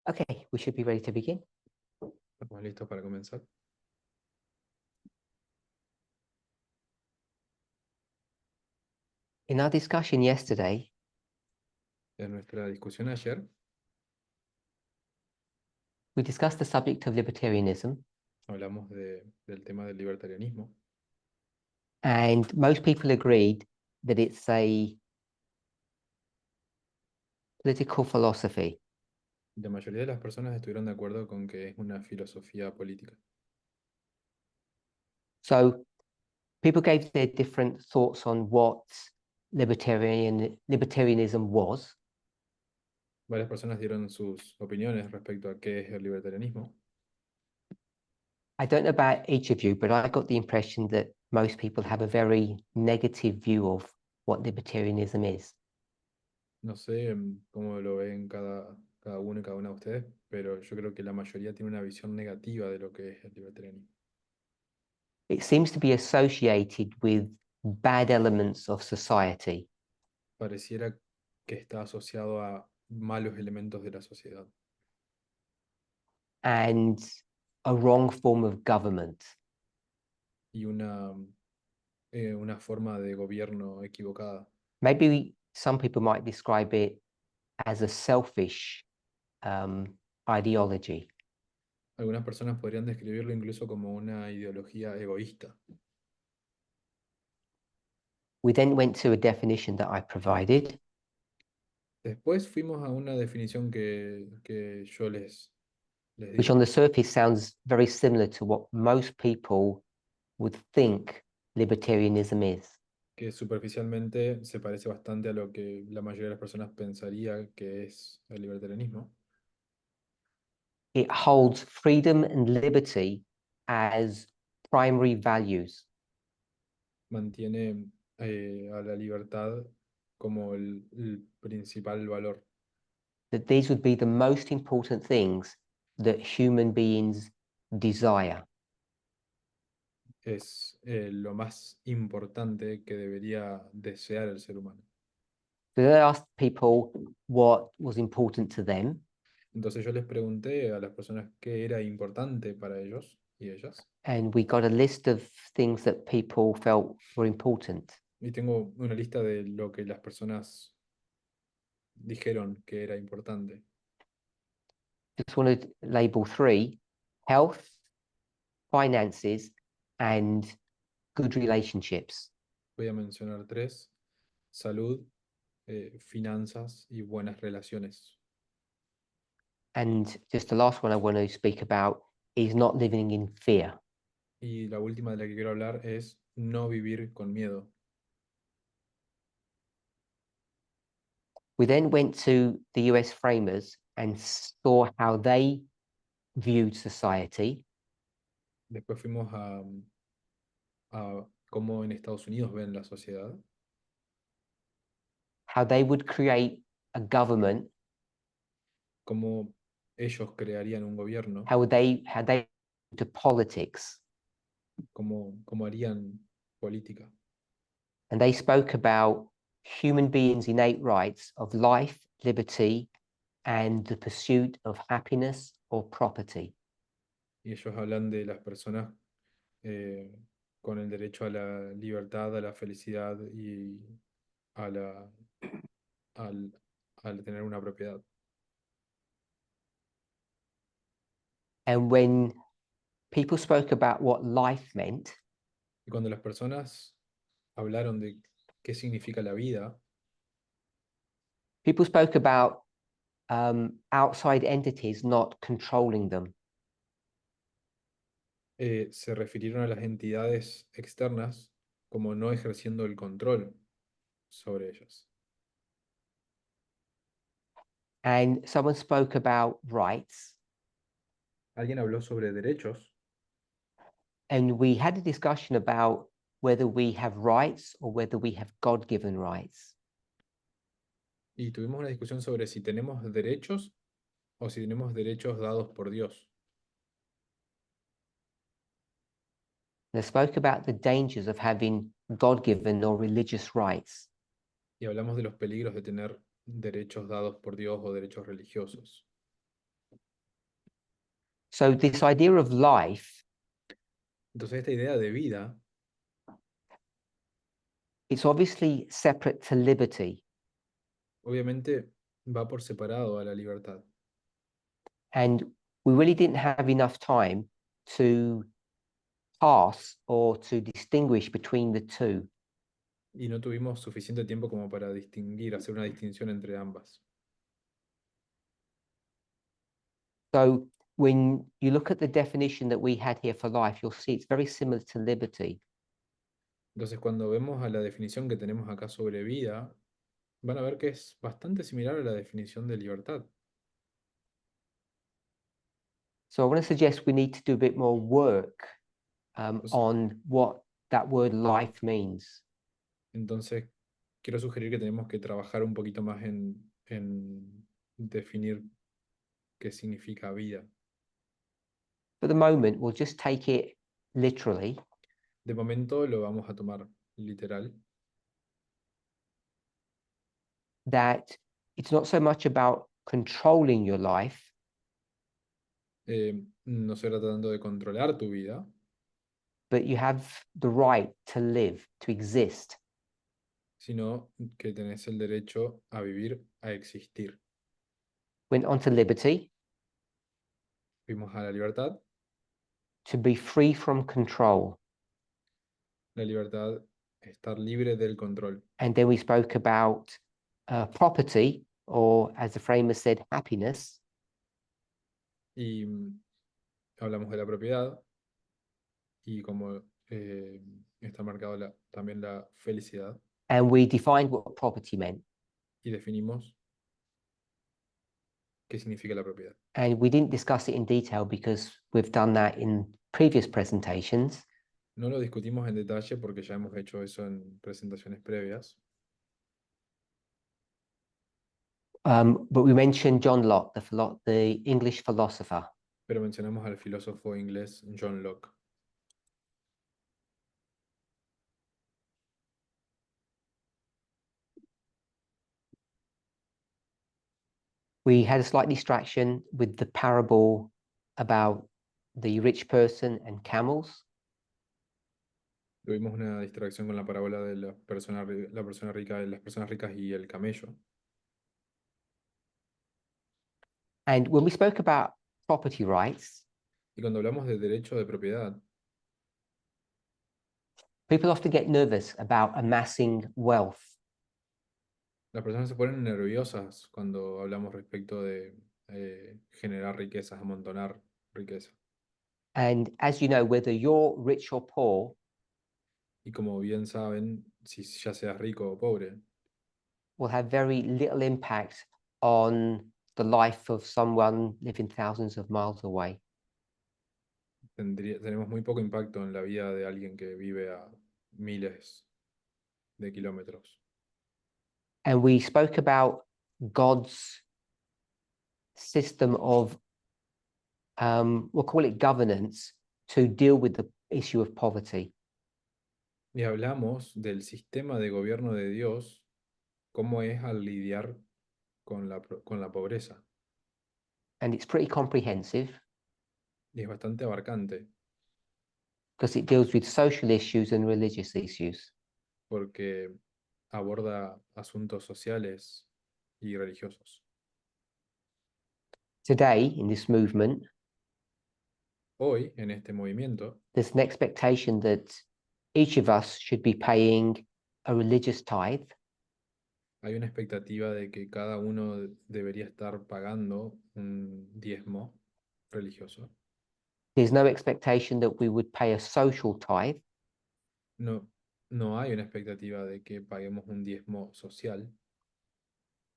Okay, we should be ready to begin. Estamos listos para comenzar. In our discussion yesterday, En nuestra discusión ayer we discussed the subject of libertarianism, hablamos del tema del libertarianismo and most people agreed that it's a political philosophy. y la mayoría de las personas estuvieron de acuerdo con que es una filosofía política. So people gave their different thoughts on what libertarianism was. Varias personas dieron sus opiniones respecto a qué es el libertarianismo. I don't know about each of you, but I got the impression that most people have a very negative view of what libertarianism is. No sé cómo lo ven cada uno y cada una de ustedes, pero yo creo que la mayoría tiene una visión negativa de lo que es el libertarianismo. It seems to be associated with bad elements of society. Pareciera que está asociado a malos elementos de la sociedad And a wrong form of government. y una forma de gobierno equivocada. Maybe some people might describe it as a selfish ideology. Algunas personas podrían describirlo incluso como una ideología egoísta. We then went to a definition that I provided, Después fuimos a una definición que yo les which di, on the surface sounds very similar to what most people would think libertarianism is. que superficialmente se parece bastante a lo que la mayoría de las personas pensaría que es el libertarianismo. It holds freedom and liberty as primary values. Mantiene a la libertad como el principal valor. That these would be the most important things that human beings desire. Es lo más importante que debería desear el ser humano. So they asked people what was important to them, Entonces yo les pregunté a las personas qué era importante para ellos y ellas. and we got a list of things that people felt were important. Y tengo una lista de lo que las personas dijeron que era importante. Just want to label three: health, finances, and good relationships. Voy a mencionar tres: salud, finanzas y buenas relaciones. And just the last one I want to speak about is not living in fear. Y la última de la que quiero hablar es no vivir con miedo. We then went to the US framers and saw how they viewed society. Después fuimos a cómo en Estados Unidos ven la sociedad, How they would create a government, cómo ellos crearían un gobierno, how they to politics. cómo harían política. And they spoke about human beings' innate rights of life, liberty, and the pursuit of happiness or property. Y ellos hablan de las personas con el derecho a la libertad, a la felicidad y a al, al tener una propiedad. And when people spoke about what life meant, Y cuando las personas hablaron de qué significa la vida, people spoke about outside entities not controlling them. se refirieron a las entidades externas como no ejerciendo el control sobre ellas. And someone spoke about rights. Alguien habló sobre derechos And we had a discussion about whether we have rights or whether we have God-given rights. y tuvimos una discusión sobre si tenemos derechos o si tenemos derechos dados por Dios. And I spoke about the dangers of having God-given or religious rights. Y hablamos de los peligros de tener derechos dados por Dios o derechos religiosos. So this idea of life, Entonces esta idea de vida it's obviously separate to liberty. obviamente va por separado a la libertad. And we really didn't have enough time to pass or to distinguish between the two. Y no tuvimos suficiente tiempo como para distinguir, hacer una distinción entre ambas. So when you look at the definition that we had here for life, you'll see it's very similar to liberty. Entonces, cuando vemos a la definición que tenemos acá sobre vida, van a ver que es bastante similar a la definición de libertad. So I want to suggest we need to do a bit more work Entonces, on what that word life means. entonces, quiero sugerir que tenemos que trabajar un poquito más en definir qué significa vida. For the moment, we'll just take it literally, De momento lo vamos a tomar literal, that it's not so much about controlling your life, no se trata tanto de controlar tu vida, but you have the right to live, to exist. sino que tenés el derecho a vivir, a existir. Went on to liberty, Vimos a la libertad. to be free from control. La libertad, estar libre del control. And then we spoke about property, or as the framer said, happiness. Y hablamos de la propiedad y como está marcado también la felicidad. And we defined what property meant. Y definimos qué significa la propiedad. And we didn't discuss it in detail because we've done that in previous presentations. No lo discutimos en detalle porque ya hemos hecho eso en presentaciones previas. But we mentioned John Locke, the English philosopher. Pero mencionamos al filósofo inglés John Locke. We had a slight distraction with the parable about the rich person and camels. Tuvimos una distracción con la parábola de la persona rica, de las personas ricas y el camello. And when we spoke about property rights, Y cuando hablamos de derecho de propiedad, people often get nervous about amassing wealth. las personas se ponen nerviosas cuando hablamos respecto de generar riquezas, amontonar riqueza. And as you know, whether you're rich or poor, Y como bien saben, si ya seas rico o pobre, will have very little impact on the life of someone living thousands of miles away. tenemos muy poco impacto en la vida de alguien que vive a miles de kilómetros. And we spoke about God's system of, we'll call it governance, to deal with the issue of poverty. Y hablamos del sistema de gobierno de Dios, cómo es al lidiar con la pobreza. And it's pretty comprehensive Y es bastante abarcante because it deals with social issues and religious issues. porque aborda asuntos sociales y religiosos. Today, in this movement, Hoy, en este movimiento, there's an expectation that each of us should be paying a religious tithe, hay una expectativa de que cada uno debería estar pagando un diezmo religioso. there's no expectation that we would pay a social tithe, No, no hay una expectativa de que paguemos un diezmo social,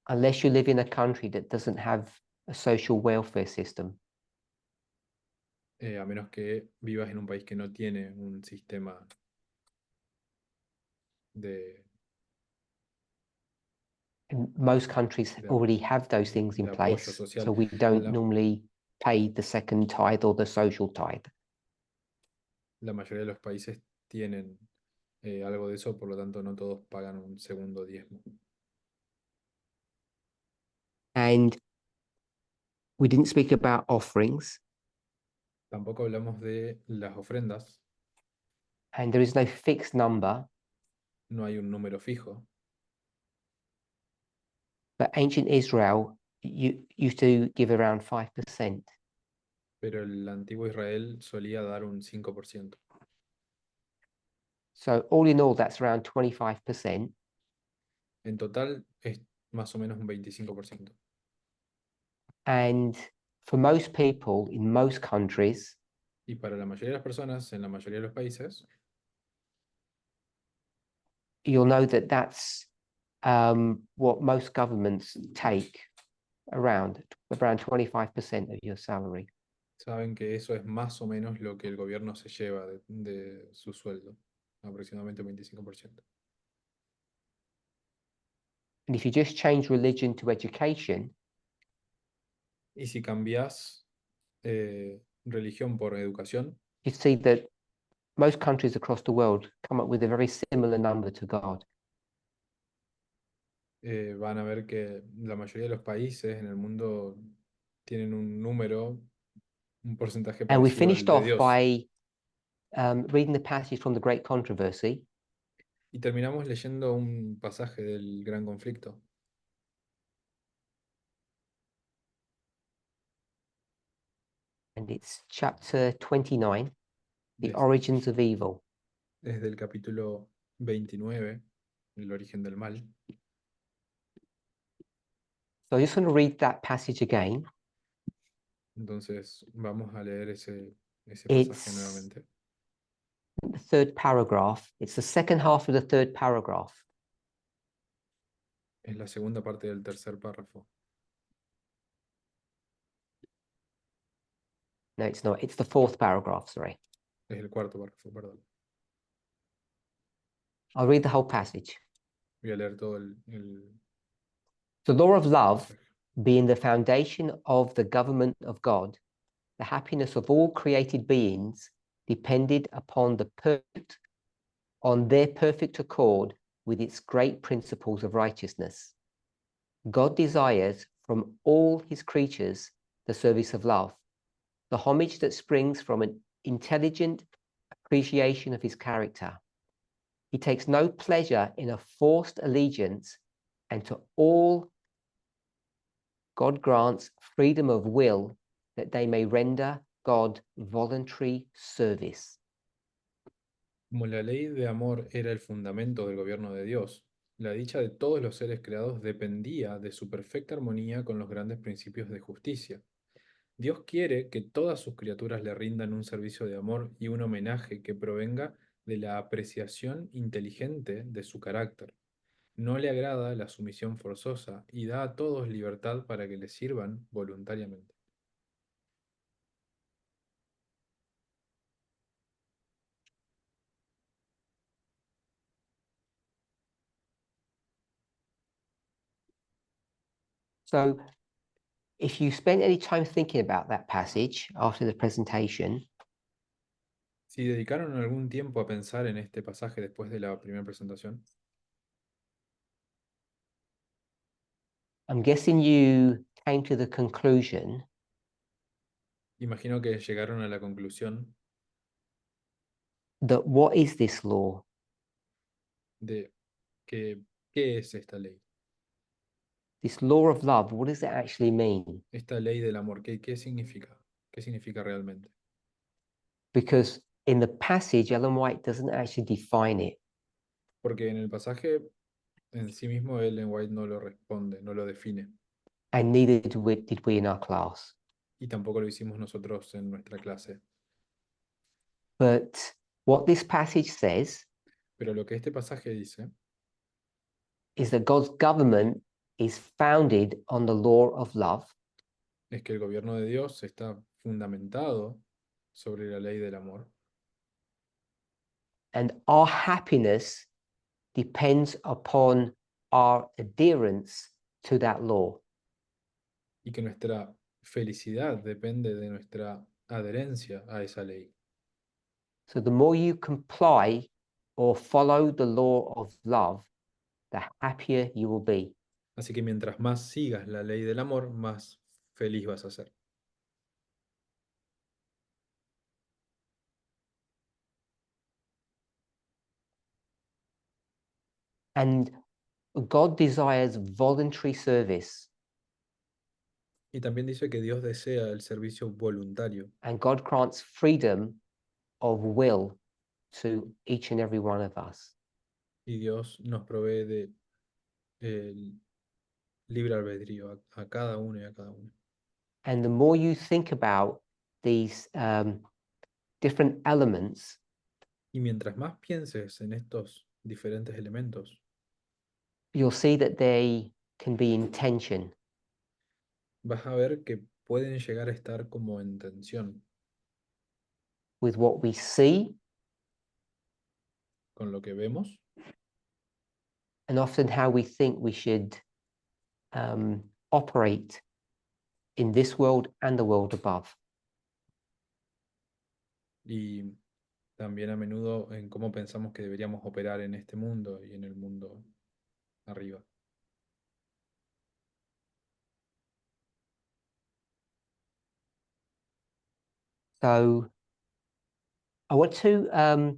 unless you live in a country that doesn't have a social welfare system. a menos que vivas en un país que no tiene un sistema de, And most countries de, already have those things in de apoyo place, social. so we don't La, normally pay the second tithe or the social tithe. la mayoría de los países tienen algo de eso, por lo tanto no todos pagan un segundo diezmo. And we didn't speak about offerings. Tampoco hablamos de las ofrendas, and there is no fixed number, no hay un número fijo, but ancient Israel used to give around 5%. pero el antiguo Israel solía dar un 5%. So all in all, that's around 25%. En total es más o menos un 25%. And for most people in most countries, Y para la mayoría de las personas, en la mayoría de los países, you'll know that that's what most governments take around 25% of your salary. saben que eso es más o menos lo que el gobierno se lleva de su sueldo, aproximadamente un 25%. And if you just change religion to education, Y si cambias religión por educación, you see that most countries across the world come up with a very similar number to God. van a ver que la mayoría de los países en el mundo tienen un número, un porcentaje And we parecido al finished de off Dios. by reading the passage from the Great Controversy. Y terminamos leyendo un pasaje del Gran Conflicto. And it's chapter 29, The Des- Origins of Evil. Desde el capítulo 29, El origen del mal. So I just want to read that passage again. Entonces vamos a leer ese pasaje It's nuevamente. the third paragraph. It's the second half of the third paragraph. Es la segunda parte del tercer párrafo. No, it's not. It's the fourth paragraph, sorry. Es el cuarto párrafo, perdón. I'll read the whole passage. Voy a leer todo The law of love pasaje. being the foundation of the government of God, the happiness of all created beings depended upon their perfect accord with its great principles of righteousness. God desires from all his creatures the service of love, the homage that springs from an intelligent appreciation of his character. He takes no pleasure in a forced allegiance, and to all God grants freedom of will that they may render God voluntary service. Como la ley de amor era el fundamento del gobierno de Dios, la dicha de todos los seres creados dependía de su perfecta armonía con los grandes principios de justicia. Dios quiere que todas sus criaturas le rindan un servicio de amor y un homenaje que provenga de la apreciación inteligente de su carácter. No le agrada la sumisión forzosa y da a todos libertad para que le sirvan voluntariamente. So, if you spend any time thinking about that passage after the presentation, Si dedicaron algún tiempo a pensar en este pasaje después de la primera presentación, I'm guessing you came to the conclusion imagino que llegaron a la conclusión that what is this law? de que, ¿qué es esta ley? This law of love, what does it actually mean? Esta ley del amor, ¿qué significa? ¿Qué significa realmente? Because in the passage, Ellen White doesn't actually define it. Porque en el pasaje en sí mismo Ellen White no lo responde, no lo define. And neither did we in our class. Y tampoco lo hicimos nosotros en nuestra clase. But what this passage says Pero lo que este pasaje dice is that God's government is founded on the law of love, es que el gobierno de Dios está fundamentado sobre la ley del amor and our happiness depends upon our adherence to that law. y que nuestra felicidad depende de nuestra adherencia a esa ley. So the more you comply or follow the law of love, the happier you will be. Así que mientras más sigas la ley del amor, más feliz vas a ser. And God desires voluntary service, Y también dice que Dios desea el servicio voluntario and God grants freedom of will to each and every one of us. y Dios nos provee de el libre albedrío a cada uno y a cada uno. And the more you think about these different elements, Y mientras más pienses en estos diferentes elementos, you'll see that they can be in tension. vas a ver que pueden llegar a estar como en tensión With what we see, con lo que vemos and often how we think we should operate in this world and the world above. y también a menudo en cómo pensamos que deberíamos operar en este mundo y en el mundo arriba. So I want to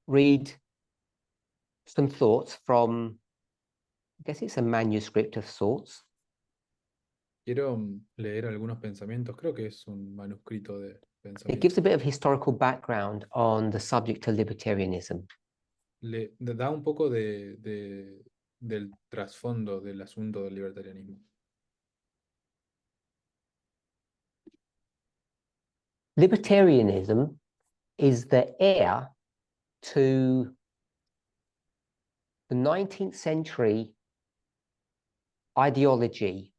read some thoughts from, I guess it's a manuscript of sorts. Quiero leer algunos pensamientos, creo que es un manuscrito de It gives pensamientos. a bit of historical background on the subject of libertarianism. Da un poco del trasfondo del asunto del libertarianismo. Libertarianism is the heir to the 19th century ideology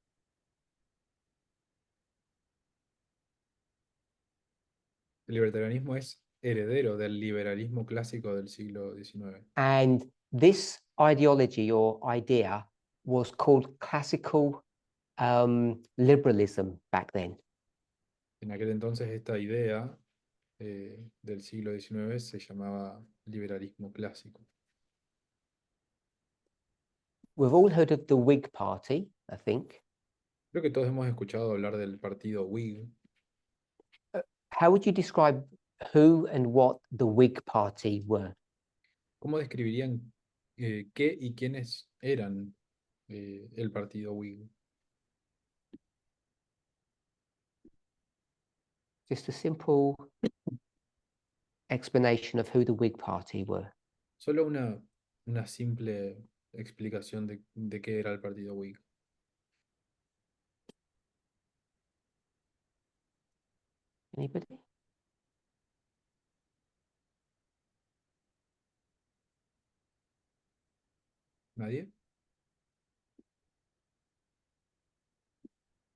El libertarianismo es heredero del liberalismo clásico del siglo XIX. and this ideology or idea was called classical liberalism back then. En aquel entonces esta idea del siglo XIX se llamaba liberalismo clásico. We've all heard of the Whig Party, I think. Creo que todos hemos escuchado hablar del partido Whig. How would you describe who and what the Whig Party were? ¿Cómo describirían qué y quiénes eran el partido Whig? Just a simple explanation of who the Whig Party were. Solo una simple explicación de qué era el partido Whig. Anybody? ¿Nadie?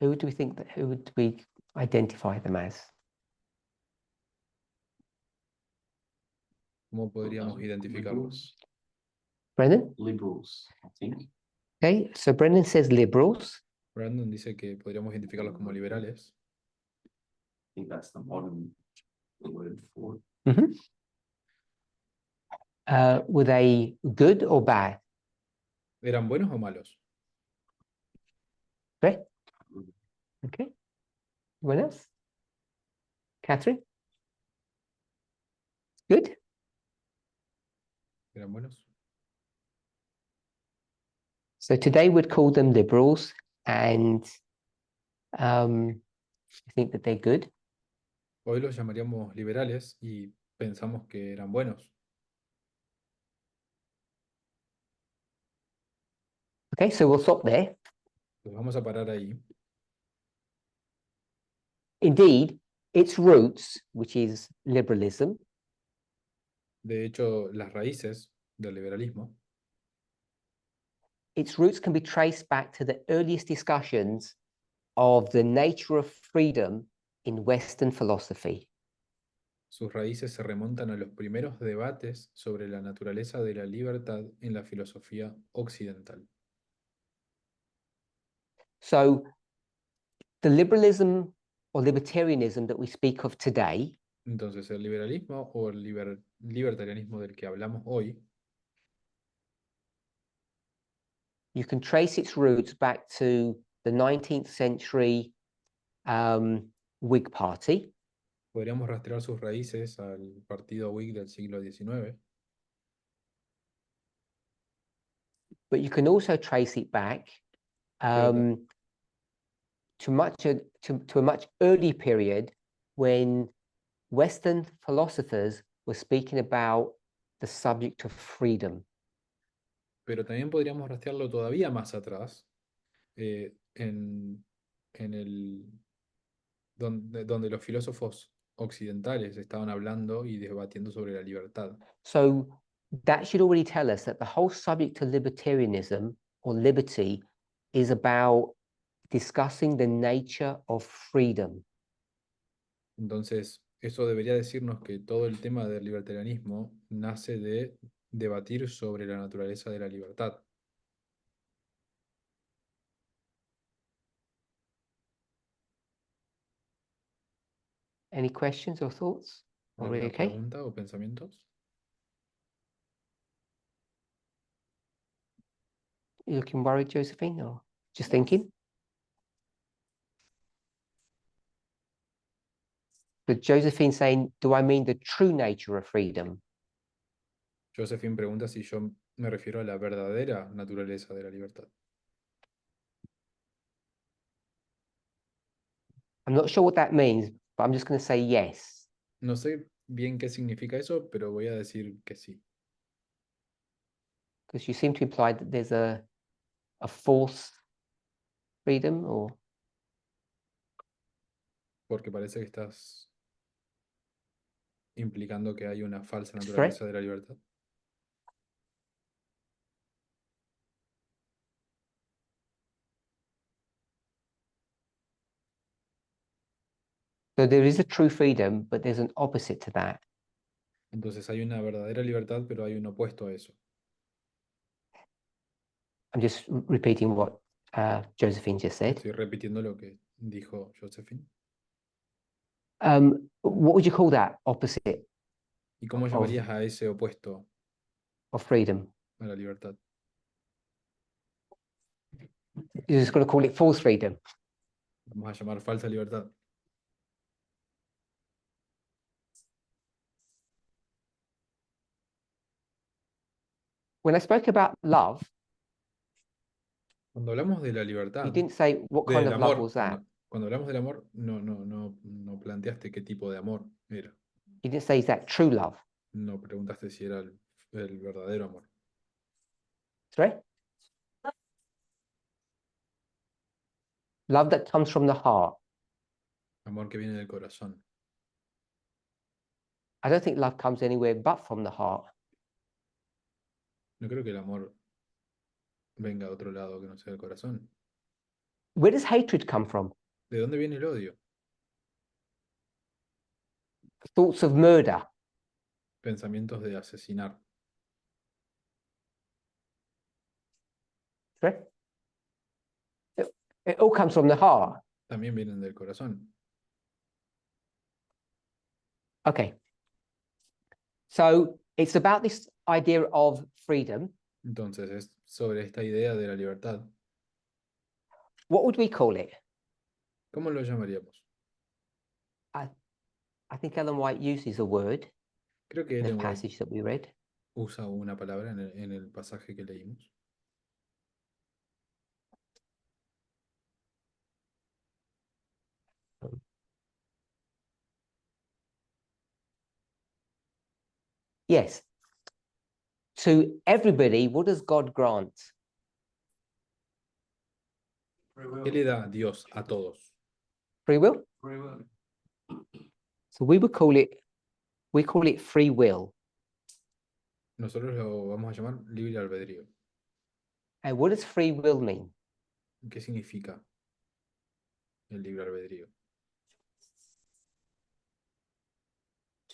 Who do we think that, who would we identify them as? ¿Cómo podríamos identificarlos? Brendan? Liberals, I think. Okay, so Brendan says liberals. Brandon dice que podríamos identificarlos como liberales. I think that's the modern word for it. Mhm. Were they good or bad? ¿Eran buenos o malos? Okay. Okay. Anyone else? Catherine? Good. ¿Eran buenos? So today we'd call them liberals, and I think that they're good. Hoy los llamaríamos liberales y pensamos que eran buenos. Okay, so we'll stop there. Pues vamos a parar ahí. Indeed, its roots, which is liberalism, De hecho, las raíces del liberalismo, its roots can be traced back to the earliest discussions of the nature of freedom in Western philosophy. sus raíces se remontan a los primeros debates sobre la naturaleza de la libertad en la filosofía occidental. So the liberalism or libertarianism that we speak of today Entonces, el liberalismo o el libertarianismo del que hablamos hoy, you can trace its roots back to the 19th century Whig Party, podríamos rastrear sus raíces al partido Whig del siglo XIX, but you can also trace it back Pero to a much early period when Western philosophers were speaking about the subject of freedom. Pero también podríamos rastrearlo todavía más atrás, en el donde los filósofos occidentales estaban hablando y debatiendo sobre la libertad. So that should already tell us that the whole subject of libertarianism or liberty is about discussing the nature of freedom. Entonces, eso debería decirnos que todo el tema del libertarianismo nace de debatir sobre la naturaleza de la libertad. Any questions or thoughts? Are we ¿Alguna okay? pregunta o pensamientos? You looking worried, Josephine, or just thinking? But Josephine saying, do I mean the true nature of freedom? Josephine pregunta si yo me refiero a la verdadera naturaleza de la libertad. I'm not sure what that means, but I'm just going to say yes. No sé bien qué significa eso, pero voy a decir que sí. Because you seem to imply that there's a false freedom, or Porque parece que estás implicando que hay una falsa Correct. naturaleza de la libertad. so there is a true freedom, but there's an opposite to that. Entonces hay una verdadera libertad, pero hay un opuesto a eso. I'm just repeating what Josephine just said. Estoy repitiendo lo que dijo Josephine. What would you call that opposite ¿Y cómo Of- llamarías a ese opuesto of freedom? a la libertad? You're just going to call it false freedom. Vamos a llamar falsa libertad. When I spoke about love, Cuando hablamos de la you libertad, didn't say what kind del of love amor, was that. cuando hablamos del amor, no planteaste qué tipo de amor era. You didn't say is that true love. No preguntaste si era el verdadero amor. Sorry? Love that comes from the heart. Amor que viene del corazón. I don't think love comes anywhere but from the heart. No creo que el amor venga de otro lado que no sea el corazón. Where does hatred come from? ¿De dónde viene el odio? Thoughts of murder. Pensamientos de asesinar. Sorry? It all comes from the heart. También vienen del corazón. Okay. So it's about this idea of freedom. Entonces es sobre esta idea de la libertad. What would we call it? ¿Cómo lo llamaríamos? I think Ellen White uses a word Creo que in the Ellen White passage that we read. usa una palabra en el pasaje que leímos. Yes. To everybody, what does God grant? ¿Qué le da Dios a todos? Free will? So we call it free will. Nosotros lo vamos a llamar libre albedrío. And what does free will mean? ¿Qué significa el libre albedrío?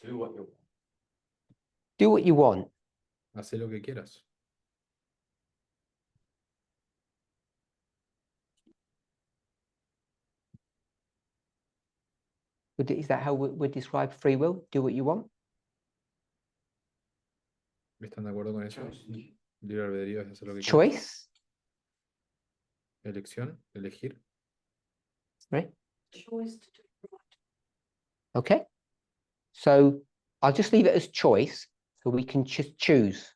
Do what you want. Do what you want. Haz lo que quieras. Is that how we describe free will? Do what you want? ¿Están de acuerdo con eso? Libre albedrío es hacer lo que quieras. Choice? Elección, elegir. Right? Choice to do what? Okay. So I'll just leave it as choice so we can just choose.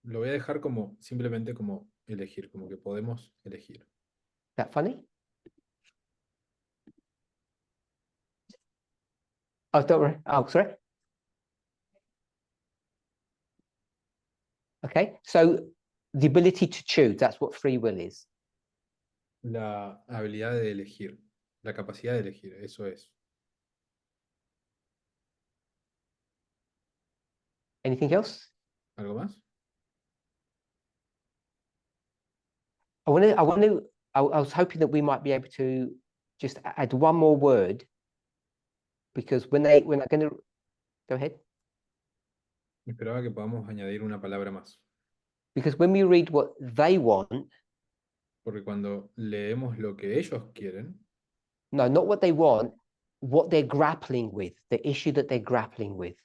Lo voy a dejar como simplemente como elegir, como que podemos elegir. That funny? Oh, don't worry. Oh, sorry. Okay, so the ability to choose, that's what free will is. La habilidad de elegir, la capacidad de elegir, eso es. Anything else? ¿Algo más? I was hoping that we might be able to just add one more word, because when I'm going to go ahead, Esperaba que podamos añadir una palabra más, because when we read what they want, porque cuando leemos lo que ellos quieren, no, not what they want, what they're grappling with, the issue that they're grappling with.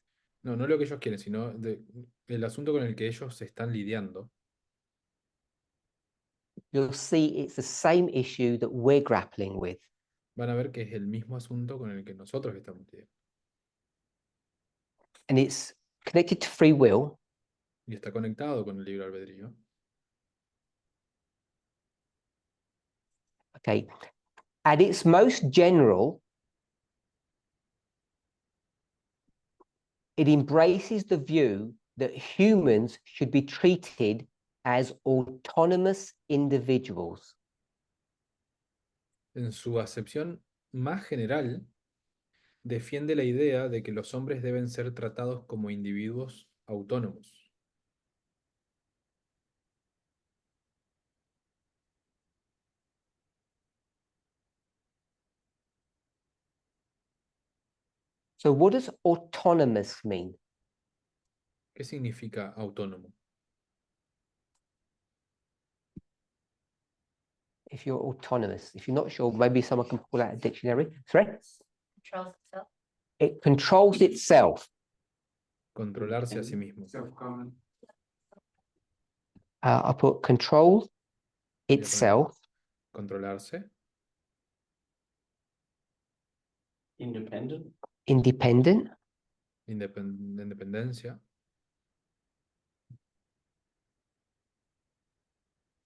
no lo que ellos quieren, sino el asunto con el que ellos se están lidiando, You'll see it's the same issue that we're grappling with. van a ver que es el mismo asunto con el que nosotros estamos lidiando. And it's connected to free will. Y está conectado con el libre albedrío. Okay. At its most general, it embraces the view that humans should be treated as autonomous individuals. En su acepción más general, defiende la idea de que los hombres deben ser tratados como individuos autónomos. So what does autonomous mean? ¿Qué significa autónomo? If you're autonomous, if you're not sure, maybe someone can pull out a dictionary. Sorry? Controls itself. It controls itself. Controlarse a sí mismo. Self-government. I put control itself, Controlarse, Independent. independent. independencia,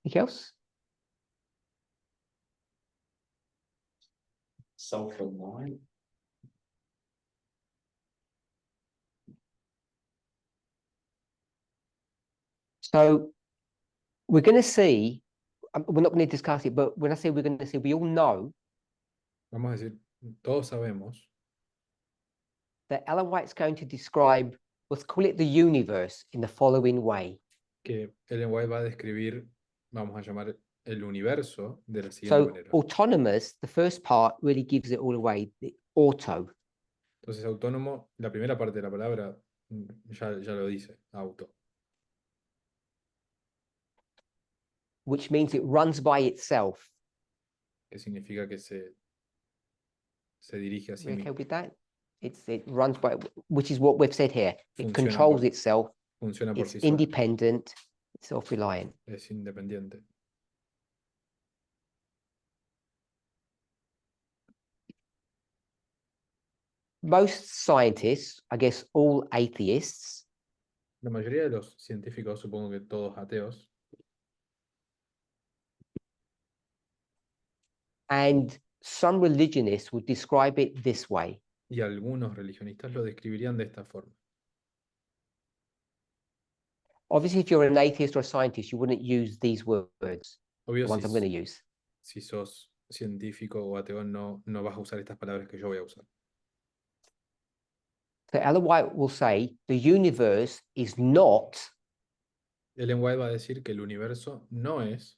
Anything else? Self-reliant. So we're going to see, we're not going to discuss it, but when I say we're going to see, we all know vamos a decir, todos sabemos that Ellen White's going to describe, let's call it the universe, in the following way. que Ellen White va a describir, vamos a llamar el universo de la siguiente So manera. autonomous, the first part really gives it all away, the auto. Entonces, autónomo, la primera parte de la palabra ya lo dice, auto, Which means it runs by itself. que significa que se dirige a sí We okay mismo, with that? It runs by, which is what we've said here. It Funciona controls por- itself. funciona por It's sí solo, independent, self-reliant. es independiente. Most scientists, I guess all atheists, La mayoría de los científicos, supongo que todos ateos, and some religionists would describe it this way. y algunos religionistas lo describirían de esta forma. Obviously, if you're an atheist or a scientist, you wouldn't use these words, the Obvio, ones I'm going to use. si sos científico o ateo, no vas a usar estas palabras que yo voy a usar. So Ellen White will say the universe is not Ellen White va a decir que el universo no es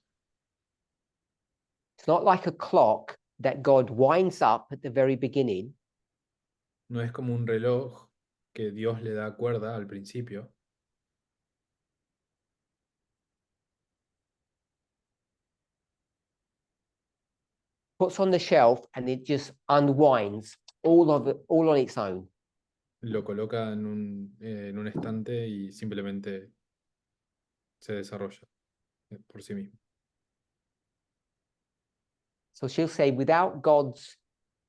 it's not like a clock that God winds up at the very beginning no es como un reloj que Dios le da cuerda al principio, puts on the shelf and it just unwinds all of it all on its own. lo coloca en un estante y simplemente se desarrolla por sí mismo. So she'll say without God's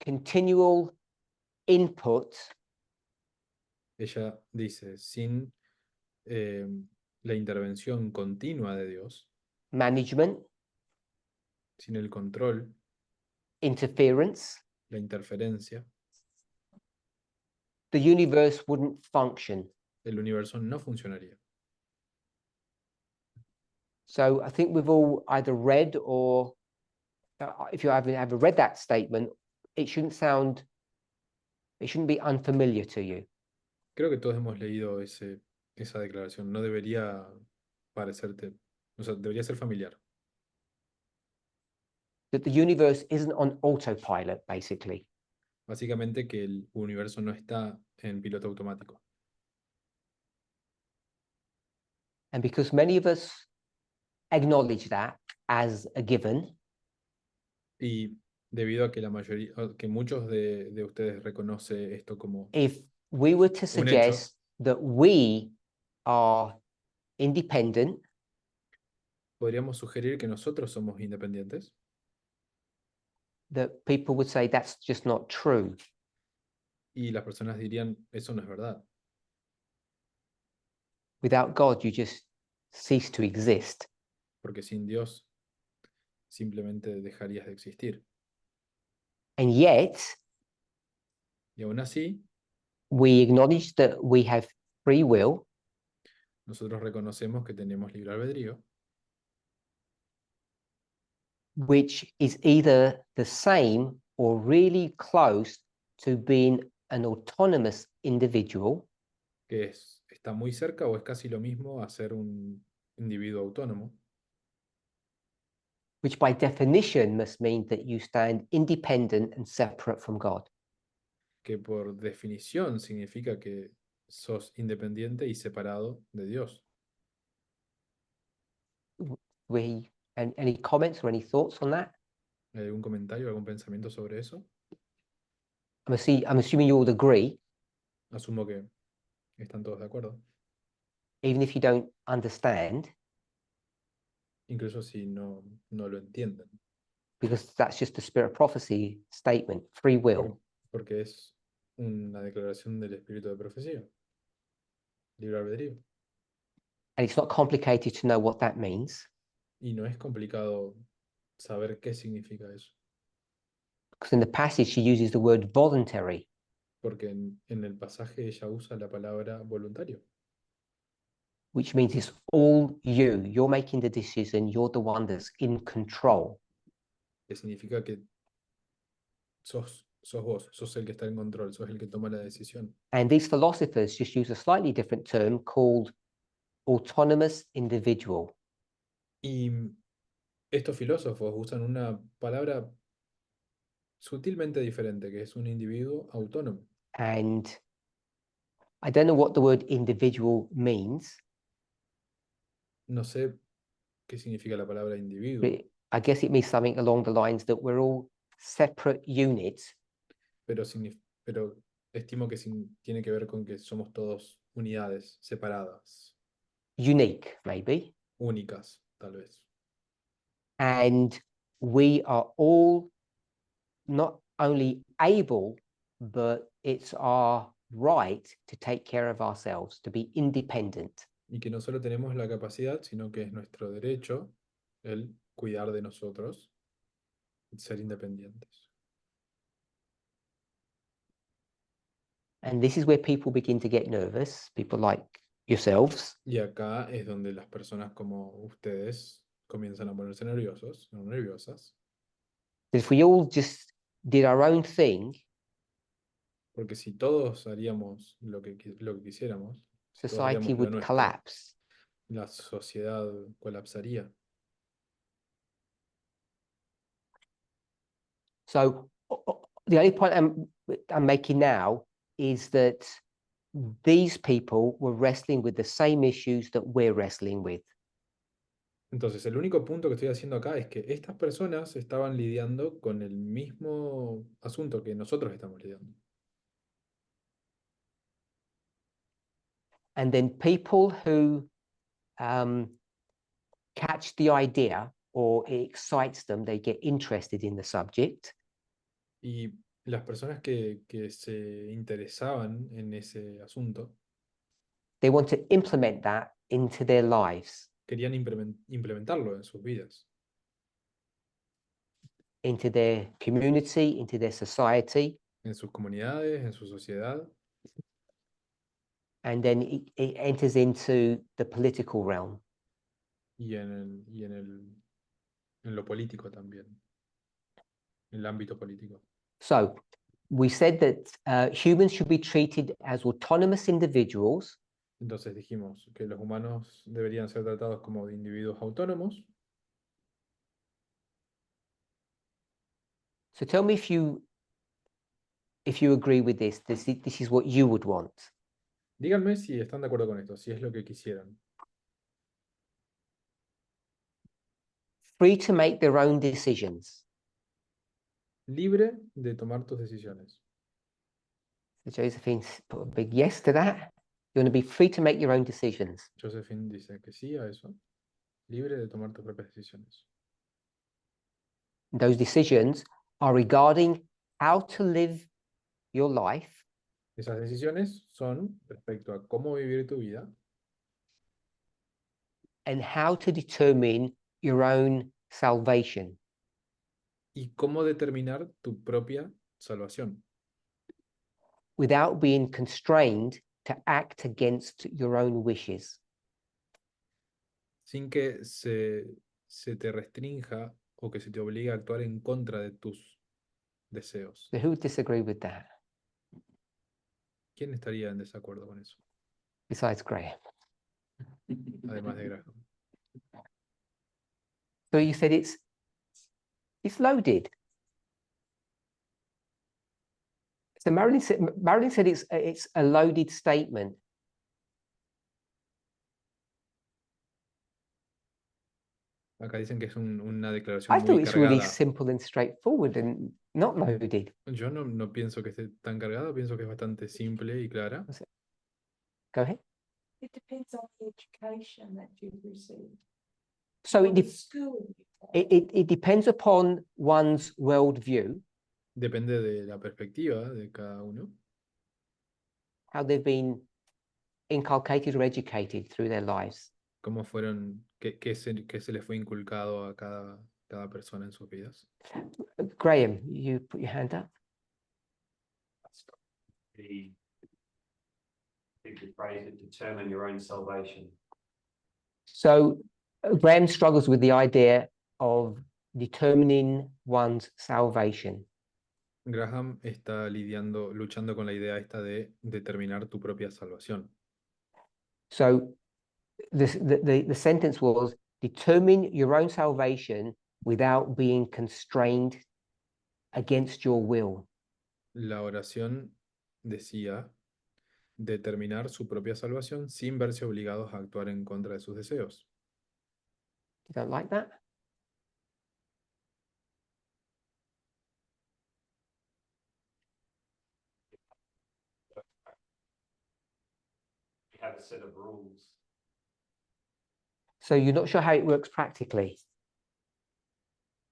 continual input, Ella dice, sin la intervención continua de Dios, management, sin el control, interference, la interferencia, the universe wouldn't function. el universo no funcionaría. So I think we've all either read or if you haven't ever read that statement, it shouldn't be unfamiliar to you. Creo que todos hemos leído esa declaración. No debería parecerte, o sea, debería ser familiar. That the universe isn't on autopilot, basically. Básicamente que el universo no está en piloto automático. And because many of us acknowledge that as a given, Y debido a que que muchos de ustedes reconoce esto como if we were to un hecho, suggest that we are independent, podríamos sugerir que nosotros somos independientes that people would say that's just not true. y las personas dirían, eso no es verdad. Without God, you just cease to exist. Porque sin Dios simplemente dejarías de existir. And yet, Y aún así, we acknowledge that we have free will, nosotros reconocemos que tenemos libre albedrío, which is either the same or really close to being an autonomous individual, que está muy cerca o es casi lo mismo a ser un individuo autónomo, which by definition must mean that you stand independent and separate from God. que por definición significa que sos independiente y separado de Dios. And any comments or any thoughts on that? ¿Hay algún comentario, algún pensamiento sobre eso? I'm assuming you all agree, Asumo que están todos de acuerdo, even if you don't understand, incluso si no lo entienden, because that's just the spirit of prophecy statement, free will. porque es una declaración del espíritu de profecía, libre albedrío. And it's not complicated to know what that means, Y no es complicado saber qué significa eso, because in the passage she uses the word voluntary, porque en el pasaje ella usa la palabra voluntario, which means it's all you. You're making the decision, you're the one that's in control. que significa que sos vos, sos el que está en control, sos el que toma la decisión. And these philosophers just use a slightly different term called autonomous individual. Y estos filósofos usan una palabra sutilmente diferente, que es un individuo autónomo. And I don't know what the word individual means, No sé qué significa la palabra individuo, but I guess it means something along the lines that we're all separate units pero estimo que tiene que ver con que somos todos unidades separadas, unique, maybe. únicas, tal vez. And we are all not only able, but it's our right to take care of ourselves, to be independent. Y que no solo tenemos la capacidad, sino que es nuestro derecho el cuidar de nosotros, ser independientes. And this is where people begin to get nervous, people like yourselves, Y acá es donde las personas como ustedes comienzan a ponerse nerviosos o nerviosas, that if we all just did our own thing, porque si todos haríamos lo que quisiéramos, si todos haríamos society lo would nuestro, collapse. la sociedad colapsaría. So the only point I'm making now is that these people were wrestling with the same issues that we're wrestling with. Entonces, el único punto que estoy haciendo acá es que estas personas estaban lidiando con el mismo asunto que nosotros estamos lidiando. And then people who catch the idea or it excites them, they get interested in the subject. Y las personas que se interesaban en ese asunto, They want to implement that into their lives. querían implementarlo en sus vidas, into their community, into their society, en sus comunidades, en su sociedad, and then it enters into the political realm. y en lo político también, en el ámbito político. So we said that humans should be treated as autonomous individuals Entonces dijimos que los humanos deberían ser tratados como individuos autónomos. So tell me if you agree with this. This is what you would want. Díganme si están de acuerdo con esto, si es lo que quisieran. Free to make their own decisions. Libre de tomar tus decisiones. So Josephine's put a big yes to that. You want to be free to make your own decisions. Josephine dice que sí a eso. Libre de tomar tus propias decisiones. Those decisions are regarding how to live your life Esas decisiones son respecto a cómo vivir tu vida and how to determine your own salvation. y cómo determinar tu propia salvación, Without being constrained to act against your own wishes. sin que se te restrinja o que se te obligue a actuar en contra de tus deseos. So who would disagree with that ¿Quién estaría en desacuerdo con eso? besides Graham? Además de Graham. So you said it's loaded. So Marilyn said it's a loaded statement. Acá dicen que es una declaración I thought muy it's really cargada. simple and straightforward and not loaded. Yo no pienso que esté tan cargada, pienso que es bastante simple y clara. Go ahead. It depends on the education that you've received. So or the school you've had. it depends upon one's worldview, Depende de la perspectiva de cada uno, how they've been inculcated or educated through their lives. cómo fueron, qué se les fue inculcado a cada persona en sus vidas. Graham, you put your hand up. The phrase it, determine your own salvation. So Graham struggles with the idea of determining one's salvation. Graham está luchando con la idea esta de determinar tu propia salvación. So the sentence was determine your own salvation without being constrained against your will. La oración decía determinar su propia salvación sin verse obligados a actuar en contra de sus deseos. You don't like that? You have a set of rules. So you're not sure how it works practically.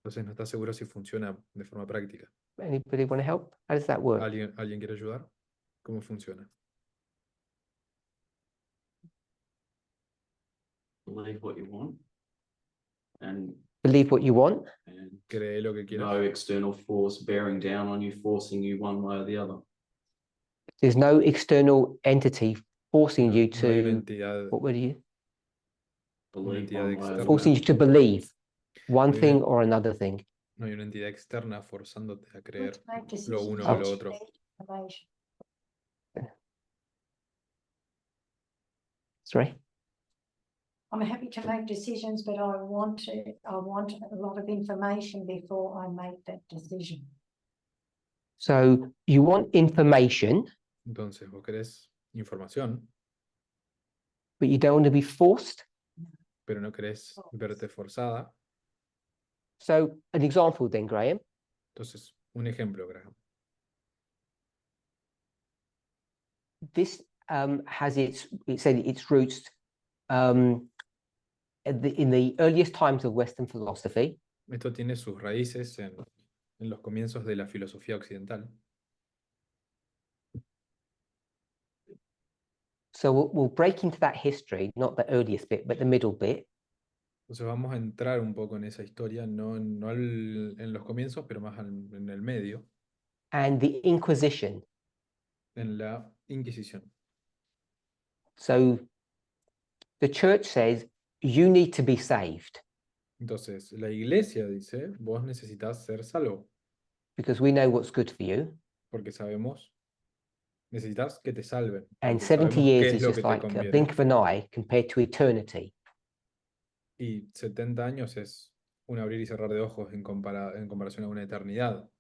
Entonces no está seguro si funciona de forma práctica. Anybody want to help? How does that work? ¿Alguien quiere ayudar? ¿Cómo funciona? Believe what you want. And Believe what you want. Cree lo que quieras. no external force bearing down on you, forcing you one way or the other. There's no external entity forcing you No hay una to, entidad, what were you? Believe entidad one way or the externa. Forcing you to believe one Hay una- thing or another thing. no hay una entidad externa forzándote a Good creer to make lo decisions uno o that lo you otro. need information. Sorry? I'm happy to make decisions, but I want a lot of information before I make that decision. So you want information, Entonces vos querés información, but you don't want to be forced. pero no querés verte forzada. So an example then, Graham. Entonces, un ejemplo, Graham. This has its roots in the earliest times of Western philosophy. Esto tiene sus raíces en los comienzos de la filosofía occidental. So we'll break into that history, not the earliest bit, but the middle bit. Entonces vamos a entrar un poco en esa historia, en los comienzos, pero más en el medio, and the Inquisition. en la Inquisición. So the church says you need to be saved Entonces, la iglesia dice, vos necesitas ser salvo, because we know what's good for you. porque sabemos, necesitas que te salven, And porque 70 sabemos years qué es is lo just que te like a conviene. blink of an eye compared to eternity. Y 70 años es un abrir y cerrar de ojos en comparación a una eternidad.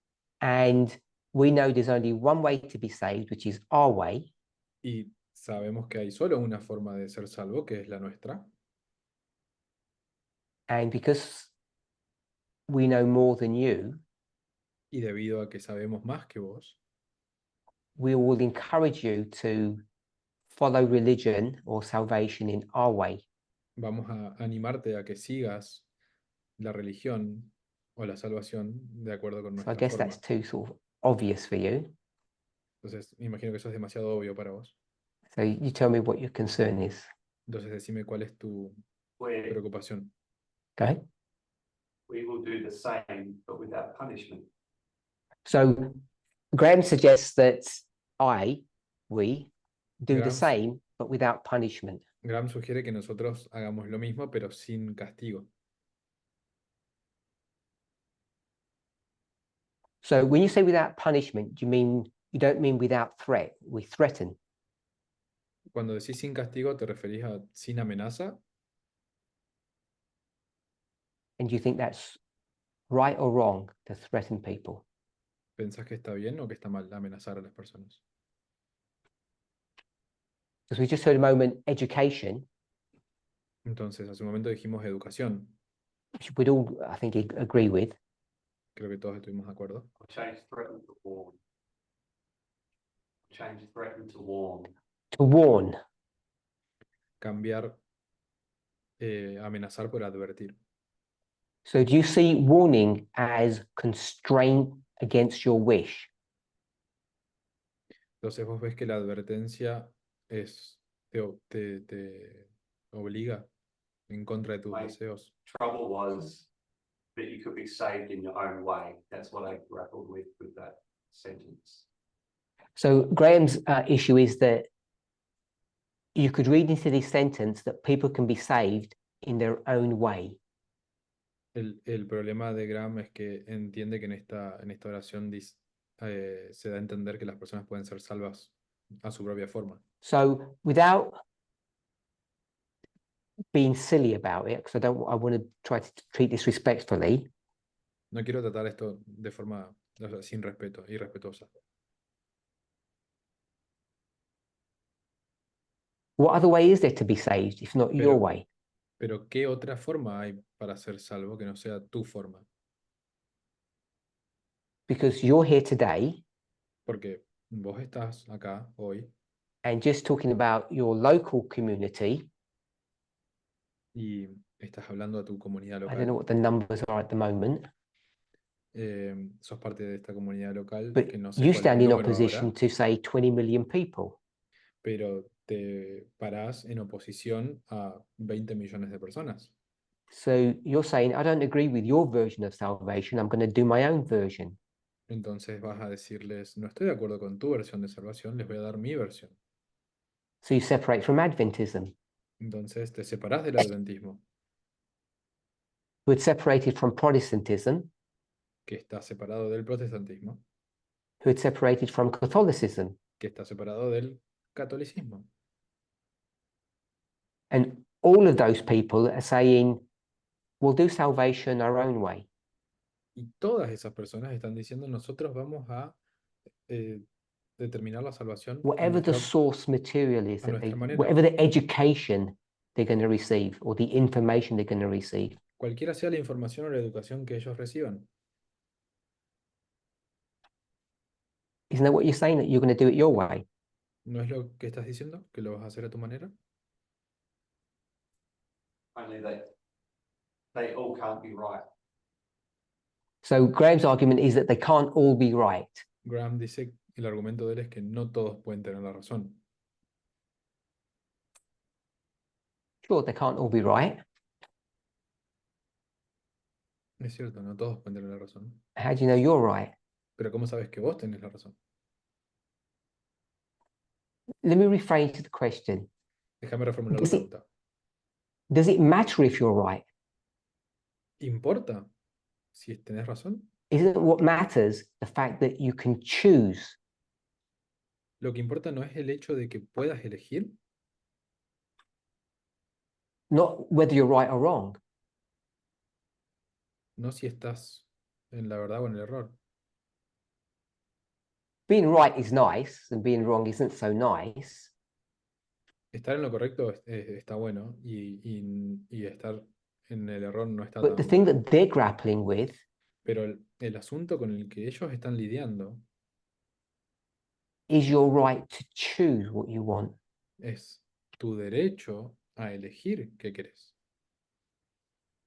And we know there's only one way to be saved, which is our way. Y sabemos que hay solo una forma de ser salvo, que es la nuestra. And because we know more than you, Y debido a que sabemos más que vos, we will encourage you to follow religion or salvation in our way. vamos a animarte a que sigas la religión o la salvación de acuerdo con So I nuestra guess forma. that's too sort of obvious for you. Entonces, me imagino que eso es demasiado obvio para vos. So you tell me what your concern is. Entonces, decime cuál es tu Where preocupación. Go ahead. we will do the same, but without punishment. So Graham suggests that we do the Graham- same, but without punishment. Graham sugiere que nosotros hagamos lo mismo, pero sin castigo. So when you say without punishment, you don't mean without threat? We threaten. Cuando decís sin castigo, ¿te referís a sin amenaza? And do you think that's right or wrong to threaten people? ¿Pensás que está bien o que está mal amenazar a las personas? Because we just heard a moment education, Entonces, hace un momento dijimos educación. which we'd all, I think, agree with. Creo que todos estuvimos de acuerdo. I'll change threaten to warn. Change threaten to warn. To warn. Cambiar amenazar por advertir. So do you see warning as constraint against your wish? Entonces vos ves que la advertencia te obliga en contra de tus Right. deseos. Trouble was that you could be saved in your own way. That's what I grappled with that sentence. So Graham's issue is that you could read into this sentence that people can be saved in their own way. El problema de Graham es que entiende que en esta oración se da a entender que las personas pueden ser salvas a su propia forma. So without being silly about it, because I want to try to treat this respectfully, No quiero tratar esto de forma, o sea, sin respeto, irrespetuosa. what other way is there to be saved if not your Pero- way? Pero ¿qué otra forma hay para ser salvo que no sea tu forma? Because you're here today Porque vos estás acá hoy and just talking about your local community. y estás hablando a tu comunidad I don't know local. what the numbers are at the moment, Sos parte de esta comunidad local but que no sé you cuál es stand el in número opposition ahora, to say 20 million people. pero te parás en oposición a 20 millones de personas. So you're saying, I don't agree with your version of salvation. I'm going to do my own version. Entonces vas a decirles, no estoy de acuerdo con tu versión de salvación, les voy a dar mi versión. So you separate from Adventism, Entonces te separás del adventismo, who had separated from Protestantism, que está separado del protestantismo, who had separated from Catholicism. que está separado del catolicismo. And all of those people are saying, we'll do salvation our own way. Y todas esas personas están diciendo, nosotros vamos a determinar la salvación a Whatever the nuestra, source material is, a that they, nuestra manera. whatever the education they're going to receive or the information they're going to receive. Cualquiera sea la información o la educación que ellos reciban. Isn't that what you're saying? That you're going to do it your way? ¿No es lo que estás diciendo? ¿Que lo vas a hacer a tu manera? Only that they all can't be right. So Graham's argument is that they can't all be right. Graham dice, el argumento de él es que no todos pueden tener la razón. Sure, they can't all be right. Es cierto, no todos pueden tener la razón. How do you know you're right? Pero ¿cómo sabes que vos tenés la razón? Let me rephrase the question. Déjame reformular la Does it, pregunta. does it matter if you're right? ¿Importa si tenés razón? Isn't what matters the fact that you can choose? Lo que importa no es el hecho de que puedas elegir, Not whether you're right or wrong. no si estás en la verdad o en el error. Being right is nice and being wrong isn't so nice. Estar en lo correcto está bueno y estar en el error no está But the tan thing bueno. that they're grappling with Pero el asunto con el que ellos están lidiando is your right to choose what you want. es tu derecho a elegir qué querés.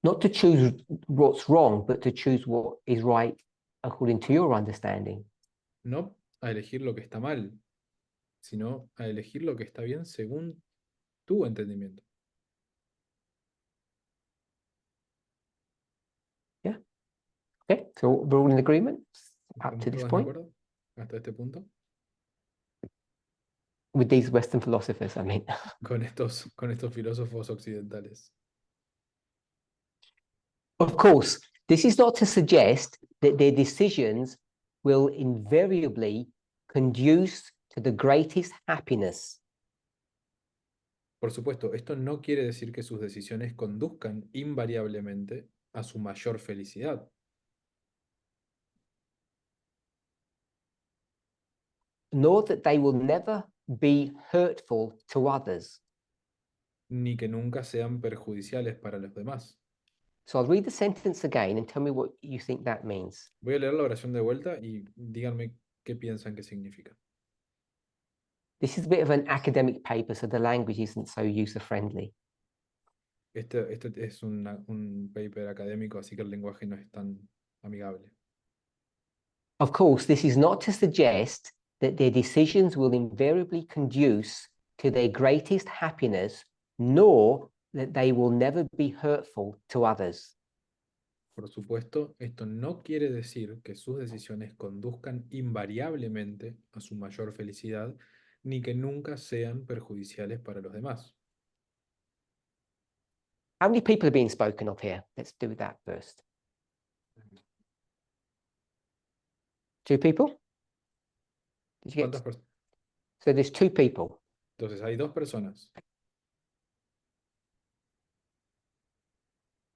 Not to choose what's wrong, but to choose what is right according to your understanding. No a elegir lo que está mal, sino a elegir lo que está bien según tu entendimiento. Okay, so we're all in agreement up ¿Estamos to this todos de point acuerdo hasta este punto? with these Western philosophers, I mean. Con estos filósofos occidentales. Of course, this is not to suggest that their decisions will invariably conduce to the greatest happiness. Por supuesto, esto no quiere decir que sus decisiones conduzcan invariablemente a su mayor felicidad, Nor that they will never be hurtful to others. ni que nunca sean perjudiciales para los demás. So I'll read the sentence again and tell me what you think that means. Voy a leer la oración de vuelta y díganme qué piensan que significa. This is a bit of an academic paper, so the language isn't so user-friendly. Este es un paper académico, así que el lenguaje no es tan amigable. Of course, this is not to suggest that their decisions will invariably conduce to their greatest happiness, nor that they will never be hurtful to others. Por supuesto, esto no quiere decir que sus decisiones conduzcan invariablemente a su mayor felicidad, ni que nunca sean perjudiciales para los demás. How many people are being spoken of here? Let's do that first. 2 people? Did you ¿Cuántas get? personas? So there's 2 people. Entonces hay dos personas.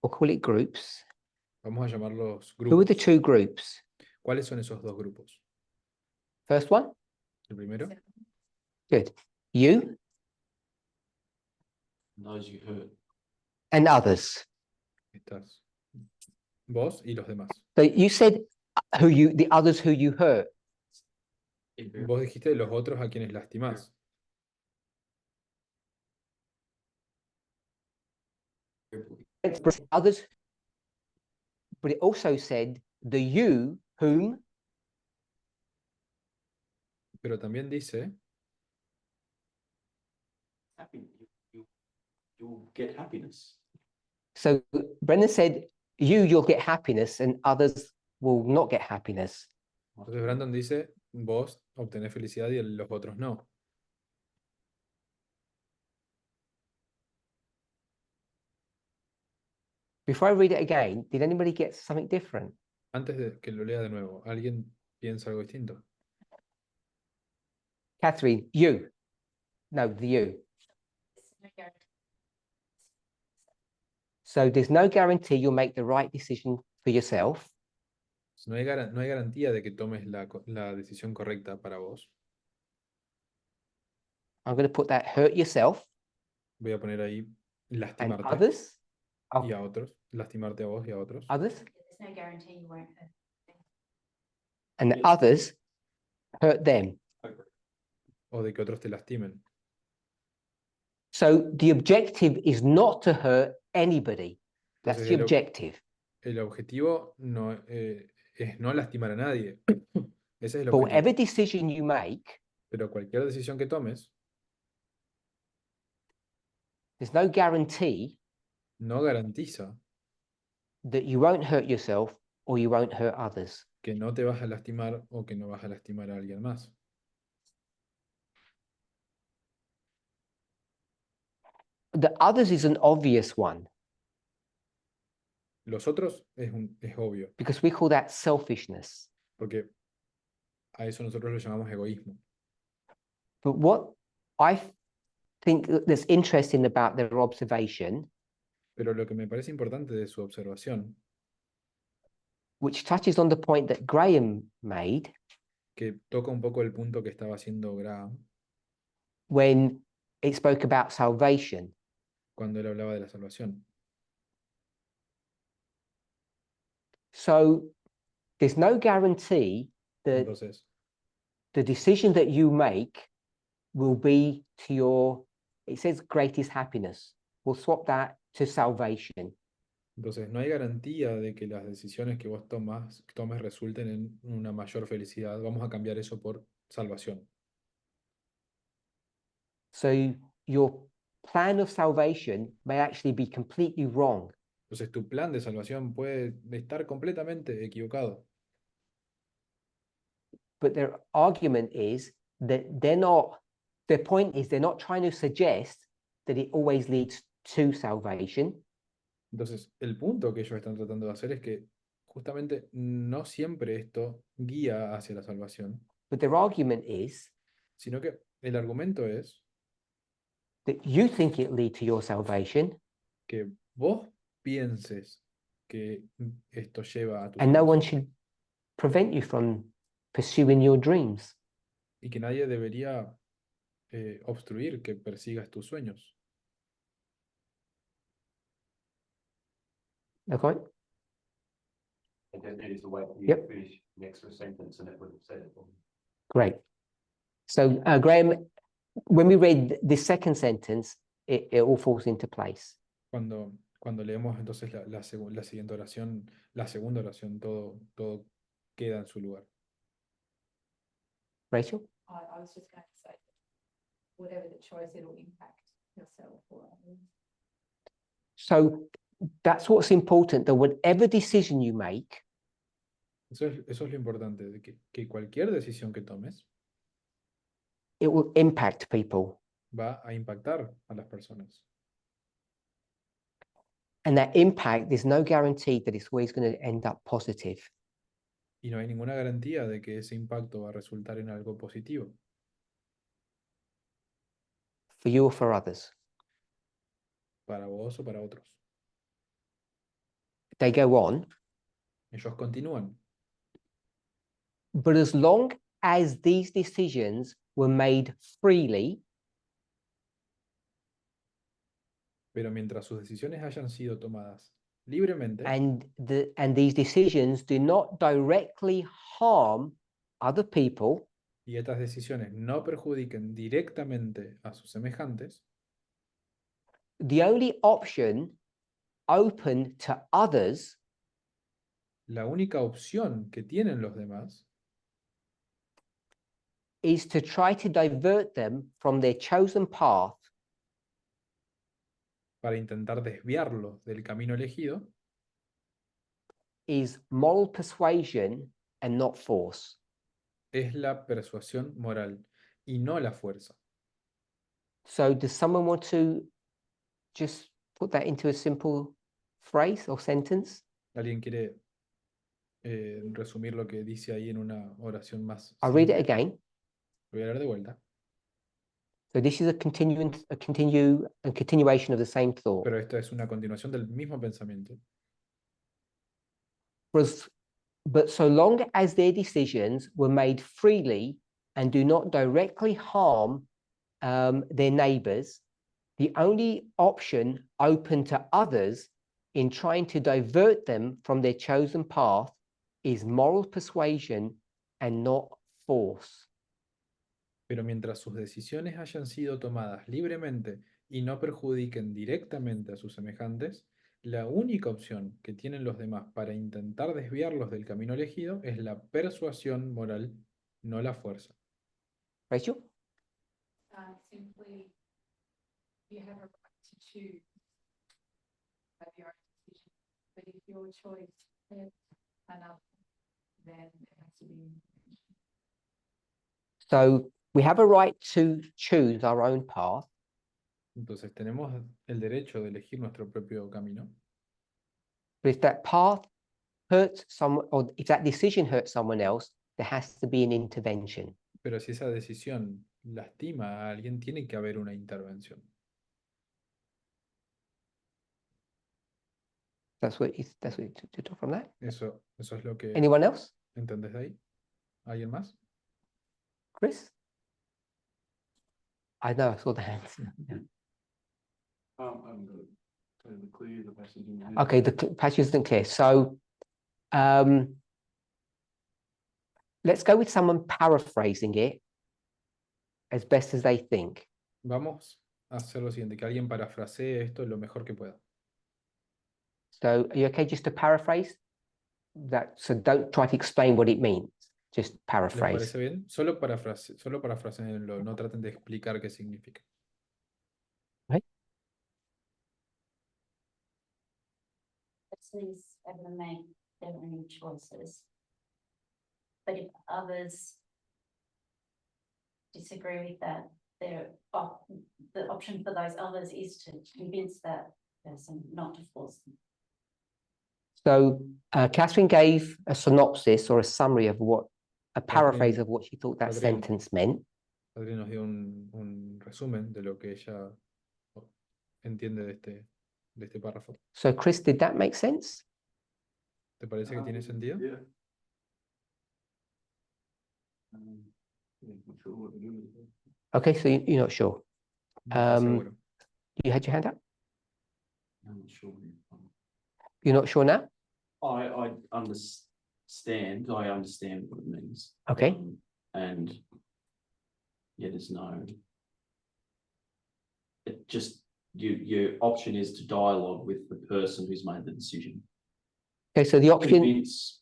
We'll call it groups. Vamos a llamarlos Who are the grupos. 2 groups? ¿Cuáles son esos dos grupos? First one? El primero, Good. You Those you hurt. and others. estás vos y los demás. So you said the others who you hurt. Vos dijiste los otros a quienes lastimás. Others, but it also said the you whom Pero también dice Happy. You get happiness. so Brendan said you'll get happiness and others will not get happiness. Entonces Brandon dice, vos obtenés felicidad y los otros no. Before I read it again, did anybody get something different? Antes de que lo lea de nuevo, ¿alguien piensa algo distinto? Catherine, you. No, the you. So there's no guarantee you'll make the right decision for yourself. No hay garantía de que tomes la decisión correcta para vos. I'm going to put that hurt yourself Voy a poner ahí and lastimarte others. y a otros. Lastimarte a vos y a otros. Others. There's no guarantee you won't hurt. And the Yes. others hurt them. O de que otros te lastimen. So the objective is not to hurt anybody. That's Entonces, the objective. el objetivo no, es no lastimar a nadie. Ese es el But objetivo. whatever decision you make, Pero cualquier decisión que tomes there's no guarantee no garantiza that you won't hurt yourself or you won't hurt others. que no te vas a lastimar o que no vas a lastimar a alguien más. The others is an obvious one Los otros es obvio, because we call that selfishness. porque a eso nosotros lo llamamos egoísmo. But what I think that's interesting about their observation, Pero lo que me parece importante de su observación, which touches on the point that Graham made que toca un poco el punto que estaba haciendo Graham when it spoke about salvation, cuando él hablaba de la salvación. so there's no guarantee that Entonces, the decision that you make will be to your, it says greatest happiness. We'll swap that to salvation. no hay garantía de que las decisiones que vos tomes resulten en una mayor felicidad. Vamos a cambiar eso por salvación. So your plan of salvation may actually be completely wrong. Entonces, tu plan de salvación puede estar completamente equivocado. But their argument is that their point is they're not trying to suggest that it always leads to salvation. Entonces, el punto que ellos están tratando de hacer es que justamente no siempre esto guía hacia la salvación, But their argument is sino que el argumento es that you think it lead to your salvation que vos pienses que esto lleva a tu and no one salvación should prevent you from pursuing your dreams. y que nadie debería obstruir que persigas tus sueños. Okay. And then it is the way you Yep. finish the extra sentence and it would have said it. Great. So, Graham, when we read the second sentence, it all falls into place. Cuando leemos entonces la siguiente oración, la segunda oración, todo queda en su lugar. Rachel? I was just going to say, that whatever the choice, it'll impact yourself or others. So that's what's important, that whatever decision you make, Eso es lo importante, de que cualquier decisión que tomes it will impact people. va a impactar a las personas. And that impact, there's no guarantee that it's always going to end up positive. Y no hay ninguna garantía de que ese impacto va a resultar en algo positivo, For you or for others. para vos o para otros. They go on, Ellos continúan, but as long as these decisions were made freely, pero mientras sus decisiones hayan sido tomadas libremente and these decisions do not directly harm other people, y estas decisiones no perjudiquen directamente a sus semejantes, the only option open to others la única opción que tienen los demás is to try to divert them from their chosen path para intentar desviarlos del camino elegido is moral persuasion and not force. es la persuasión moral y no la fuerza. So does someone want to just put that into a simple phrase or sentence? ¿Alguien quiere resumir lo que dice ahí en una oración más I'll read it simple? again. Voy a leer de vuelta. So this is a continuation of the same thought. Pero esta es una continuación del mismo pensamiento. But so long as their decisions were made freely and do not directly harm their neighbors, the only option open to others in trying to divert them from their chosen path is moral persuasion and not force. Pero mientras sus decisiones hayan sido tomadas libremente y no perjudiquen directamente a sus semejantes, la única opción que tienen los demás para intentar desviarlos del camino elegido es la persuasión moral, no la fuerza. Rachel? Simply, you have a right to choose, have your own decision, but if your choice is another, then it has to be. So we have a right to choose our own path, Entonces tenemos el derecho de elegir nuestro propio camino, but if that path hurts someone, or if that decision hurts someone else, there has to be an intervention. pero si esa decisión lastima a alguien, tiene que haber una intervención. That's what you took from that. Eso es lo que Anyone else? entendés de ahí. ¿Alguien más? Chris? I know, I saw the hands. Yeah. I'm totally clear the passage. Okay, the passage isn't clear. So let's go with someone paraphrasing it as best as they think. Vamos a hacer lo siguiente, que alguien parafrasee esto lo mejor que pueda. So are you okay just to paraphrase that? So don't try to explain what it means, just ¿Les paraphrase. parece bien? Solo parafraseenlo, no traten de explicar qué significa. Persons able to make their own choices. But if others disagree with that, the option for those others is to convince that person, not to force them. So Catherine gave a synopsis or a summary of a paraphrase of what she thought that Catherine. sentence meant. Adri nos dio un resumen de lo que ella entiende de este párrafo. So Chris, did that make sense? ¿Te parece que tiene sentido? Yeah. Yeah, I'm sure what to do with it. Okay, so you're not sure. No estoy Um, seguro. You had your hand up? I'm not sure. You're not sure now? I understand what it means. Okay. And yeah, there's no. It just, your option is to dialogue with the person who's made the decision. Okay, so the option Convince,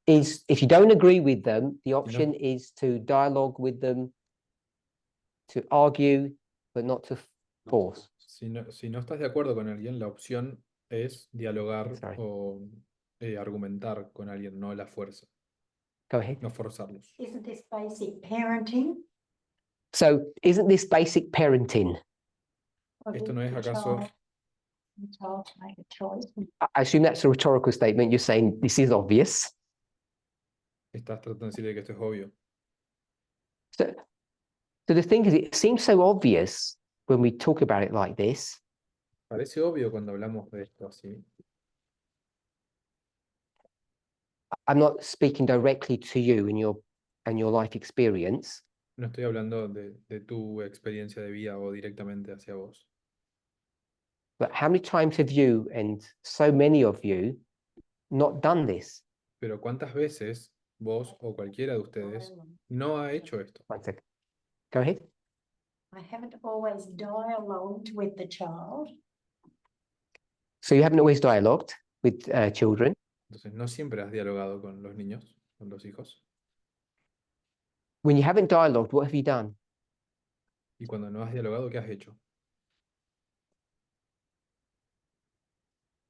is, if you don't agree with them, the option is to dialogue with them, to argue, but not to force. Si no estás de acuerdo con alguien, la opción es dialogar Sorry. o argumentar con alguien, no la fuerza, Go ahead. no forzarlos. Isn't this basic parenting? So isn't this basic parenting? Or Esto did no es the acaso, child to make a choice? I assume that's a rhetorical statement. You're saying this is obvious. estás tratando de decir que esto es obvio. So the thing is, it seems so obvious when we talk about it like this. Parece obvio cuando hablamos de esto así. I'm not speaking directly to you and your life experience, No estoy hablando de tu experiencia de vida o directamente hacia vos. but how many times have you and so many of you not done this? Pero ¿cuántas veces vos o cualquiera de ustedes no ha hecho esto? One second. Go ahead. I haven't always dialogued with the child. So you haven't always dialogued with children. Entonces, no siempre has dialogado con los niños, con los hijos. When you haven't dialogued, what have you done? Y cuando no has dialogado, ¿qué has hecho?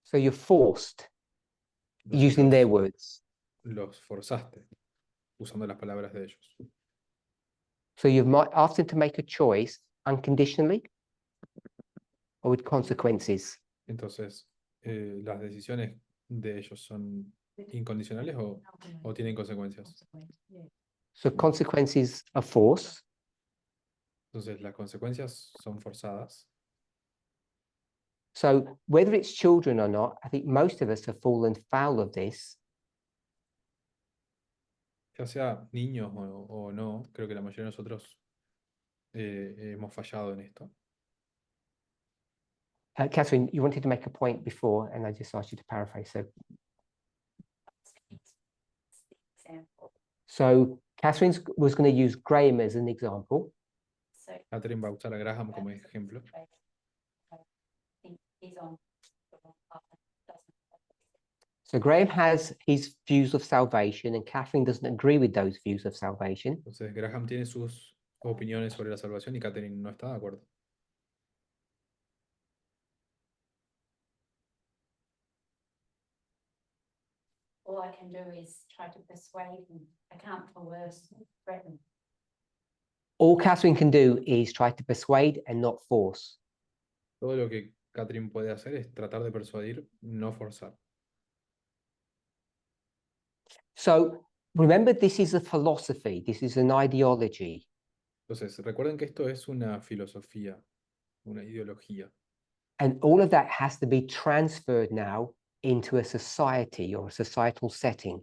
So you're forced, Los using their los- words. Los forzaste, usando las palabras de ellos. So you've asked them to make a choice unconditionally or with consequences. Entonces, ¿las decisiones de ellos son incondicionales o tienen consecuencias? So consequences are force. Entonces, las consecuencias son forzadas. So whether it's children or not, I think most of us have fallen foul of this. Ya sea niños o no, creo que la mayoría de nosotros hemos fallado en esto. Catherine, you wanted to make a point before, and I just asked you to paraphrase. Example. So Catherine was going to use Graham as an example. So. Catherine va a usar a Graham como ejemplo. He's on. So Graham has his views of salvation, and Catherine doesn't agree with those views of salvation. Entonces, Graham tiene sus opiniones sobre la salvación y Catherine no está de acuerdo. all I can do is try to persuade him. I can't coerce, threaten. All Catherine can do is try to persuade and not force. Todo lo que Catherine puede hacer es tratar de persuadir, no forzar. So remember, this is a philosophy, this is an ideology. Entonces, recuerden que esto es una filosofía, una ideología. And all of that has to be transferred now into a society or a societal setting.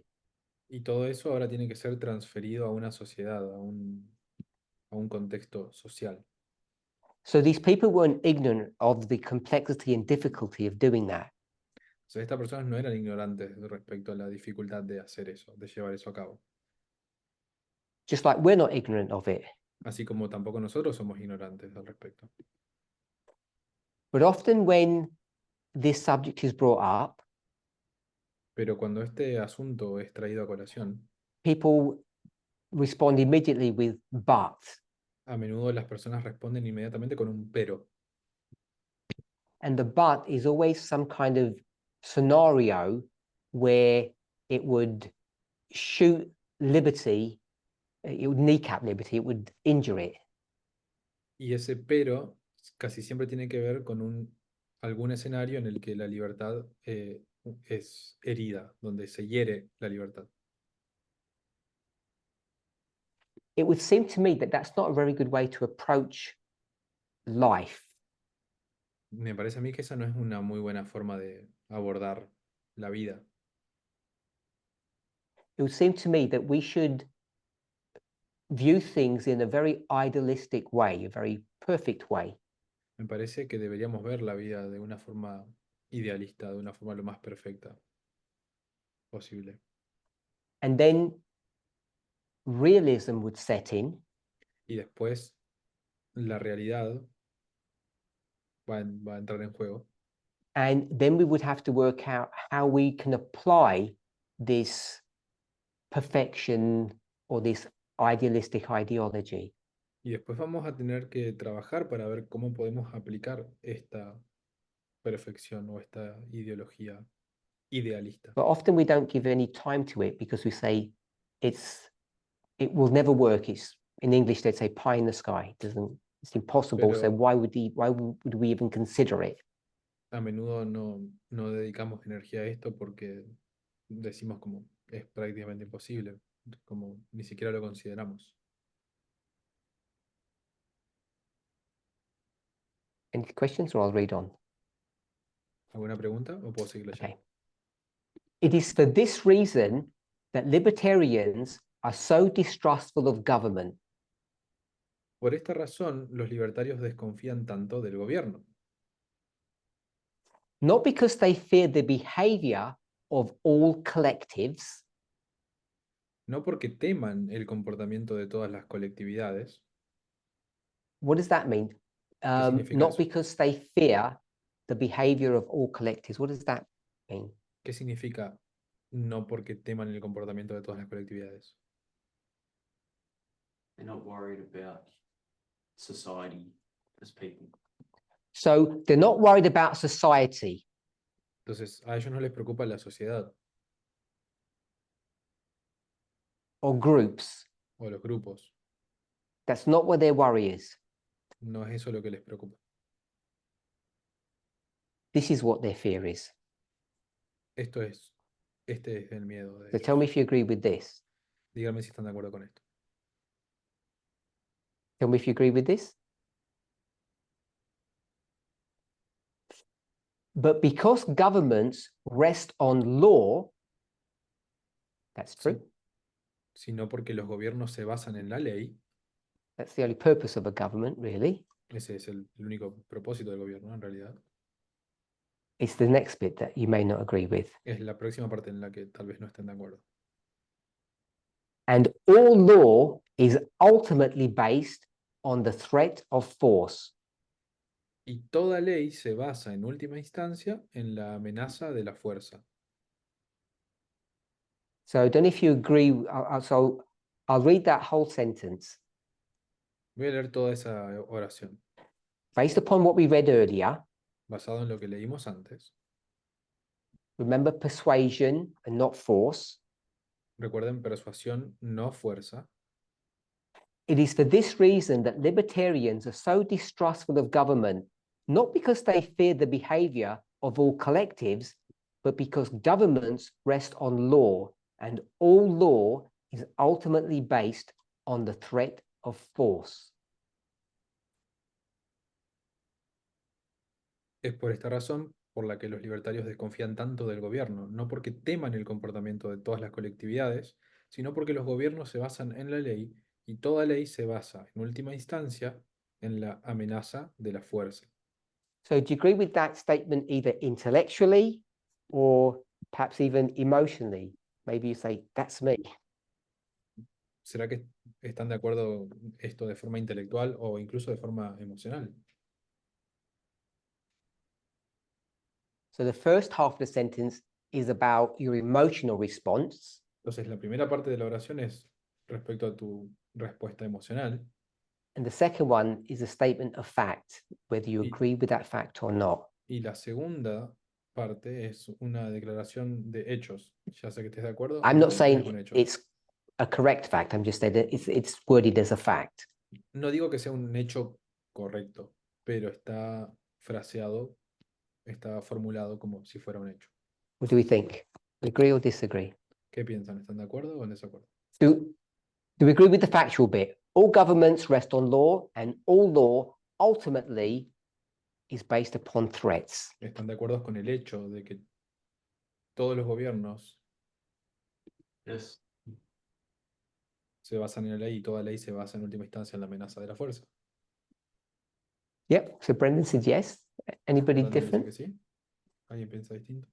Y todo eso ahora tiene que ser transferido a una sociedad, a un contexto social. So these people weren't ignorant of the complexity and difficulty of doing that. O sea, estas personas no eran ignorantes respecto a la dificultad de hacer eso, de llevar eso a cabo. Just like we're not ignorant of it. Así como tampoco nosotros somos ignorantes al respecto. But often when this subject is brought up, Pero cuando este asunto es traído a colación, people respond immediately with but. a menudo las personas responden inmediatamente con un pero. And the but is always some kind of scenario where it would shoot liberty, it would kneecap liberty, it would injure it. Y ese pero casi siempre tiene que ver con algún escenario en el que la libertad es herida, donde se hiere la libertad. It would seem to me that that's not a very good way to approach life. Me parece a mí que esa no es una muy buena forma de abordar la vida. It would seem to me that we should view things in a very idealistic way, a very perfect way. Me parece que deberíamos ver la vida de una forma idealista, de una forma lo más perfecta posible. And then realism would set in, Y después la realidad va a entrar en juego. and then we would have to work out how we can apply this perfection or this idealistic ideology. Y después vamos a tener que trabajar para ver cómo podemos aplicar esta perfección o esta ideología idealista. But often we don't give any time to it because we say it will never work. It's in English they'd say pie in the sky. It's impossible. So Pero- why would we even consider it? A menudo no dedicamos energía a esto porque decimos como es prácticamente imposible, como ni siquiera lo consideramos. Any questions, or I'll read on? ¿Alguna pregunta o puedo seguir leyendo? Okay. It is for this reason that libertarians are so distrustful of government. Por esta razón, los libertarios desconfían tanto del gobierno. Not because they fear the behavior of all collectives, No porque teman el comportamiento de todas las colectividades. what does that mean? significa Not eso? because they fear the behavior of all collectives. What does that mean? ¿Qué significa no porque teman el comportamiento de todas las colectividades? They're not worried about society as people. So they're not worried about society. Entonces, a ellos no les preocupa la sociedad Or groups. o los grupos. That's not where their worry is. No es eso lo que les preocupa. This is what their fear is. Este es el miedo de So ellos. tell me if you agree with this. Díganme si están de acuerdo con esto. Tell me if you agree with this. But because governments rest on law, that's true. Sino porque los gobiernos se basan en la ley. That's the only purpose of a government, really. Ese es el único propósito del gobierno, en realidad. It's the next bit that you may not agree with. Es la próxima parte en la que tal vez no estén de acuerdo. And all law is ultimately based on the threat of force. Y toda ley se basa en última instancia en la amenaza de la fuerza. So I don't know if you agree. So I'll read that whole sentence. Voy a leer toda esa oración. Based upon what we read earlier, Basado en lo que leímos antes, Remember persuasion and not force. Recuerden, persuasión, no fuerza. It is for this reason that libertarians are so distrustful of government, not because they fear the behavior of all collectives, but because governments rest on law, and all law is ultimately based on the threat of force. Es por esta razón por la que los libertarios desconfían tanto del gobierno, no porque teman el comportamiento de todas las colectividades, sino porque los gobiernos se basan en la ley y toda ley se basa, en última instancia, en la amenaza de la fuerza. So do you agree with that statement either intellectually or perhaps even emotionally? Maybe you say, that's me. ¿Será que están de acuerdo esto de forma intelectual o incluso de forma emocional? So the first half of the sentence is about your emotional response. Entonces, la primera parte de la oración es respecto a tu respuesta emocional And the second one is a statement of fact, whether you Y- agree with that fact or not. y la segunda parte es una declaración de hechos, ya sea que estés de acuerdo o I'm no, not es un saying hecho. it's a correct fact. I'm just saying that it's worded as a fact. No digo que sea un hecho correcto, pero está fraseado, está formulado como si fuera un hecho. What do we think? Agree or disagree? ¿Qué piensan? ¿Están de acuerdo o en desacuerdo? Do we agree with the factual bit? All governments rest on law, and all law ultimately is based upon threats. ¿Están de acuerdo con el hecho de que todos los gobiernos Yes. se basan en la ley y toda ley se basa en última instancia en la amenaza de la fuerza? Yep. So Brendan said yes. Anybody ¿Fernando dice different? que sí? ¿Alguien piensa distinto?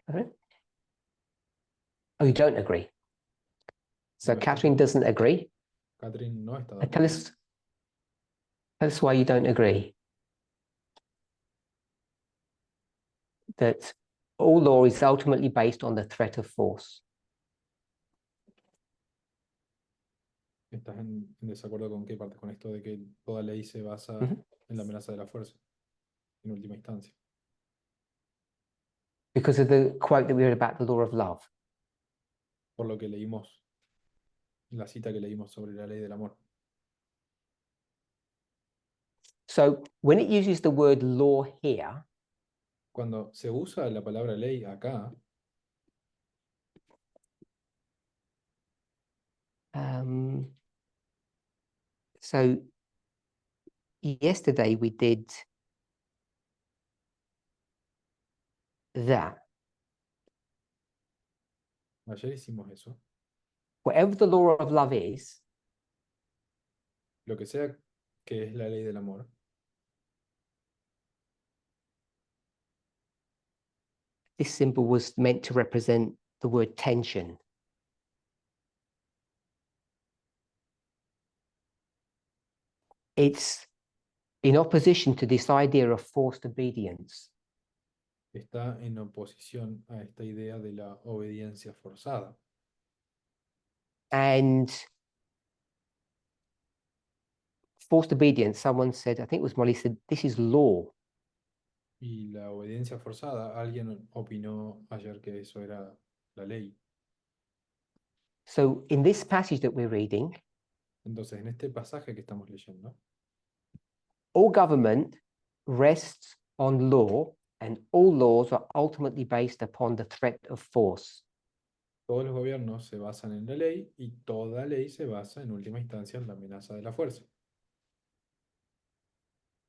Okay. Oh, you don't agree. So No estás de Catherine acuerdo. doesn't agree. Catherine no está de Tell acuerdo. us why you don't agree. That all law is ultimately based on the threat of force. ¿Estás en desacuerdo con qué parte? Con esto de que toda ley se basa Ujú. en la amenaza de la fuerza, en última instancia. Because of the quote that we heard about the law of love. Por lo que leímos, la cita que leímos sobre la ley del amor. So when it uses the word law here, Cuando se usa la palabra ley acá, so yesterday we did that. ayer hicimos eso, Whatever the law of love is, lo que sea que es la ley del amor, this symbol was meant to represent the word tension. It's in opposition to this idea of forced obedience. está en oposición a esta idea de la obediencia forzada. And forced obedience, someone said, I think it was Molly said, this is law. Y la obediencia forzada, alguien opinó ayer que eso era la ley. So in this passage that we're reading, Entonces, en este pasaje que estamos leyendo, all government rests on law, and all laws are ultimately based upon the threat of force. todos los gobiernos se basan en la ley y toda ley se basa en última instancia en la amenaza de la fuerza.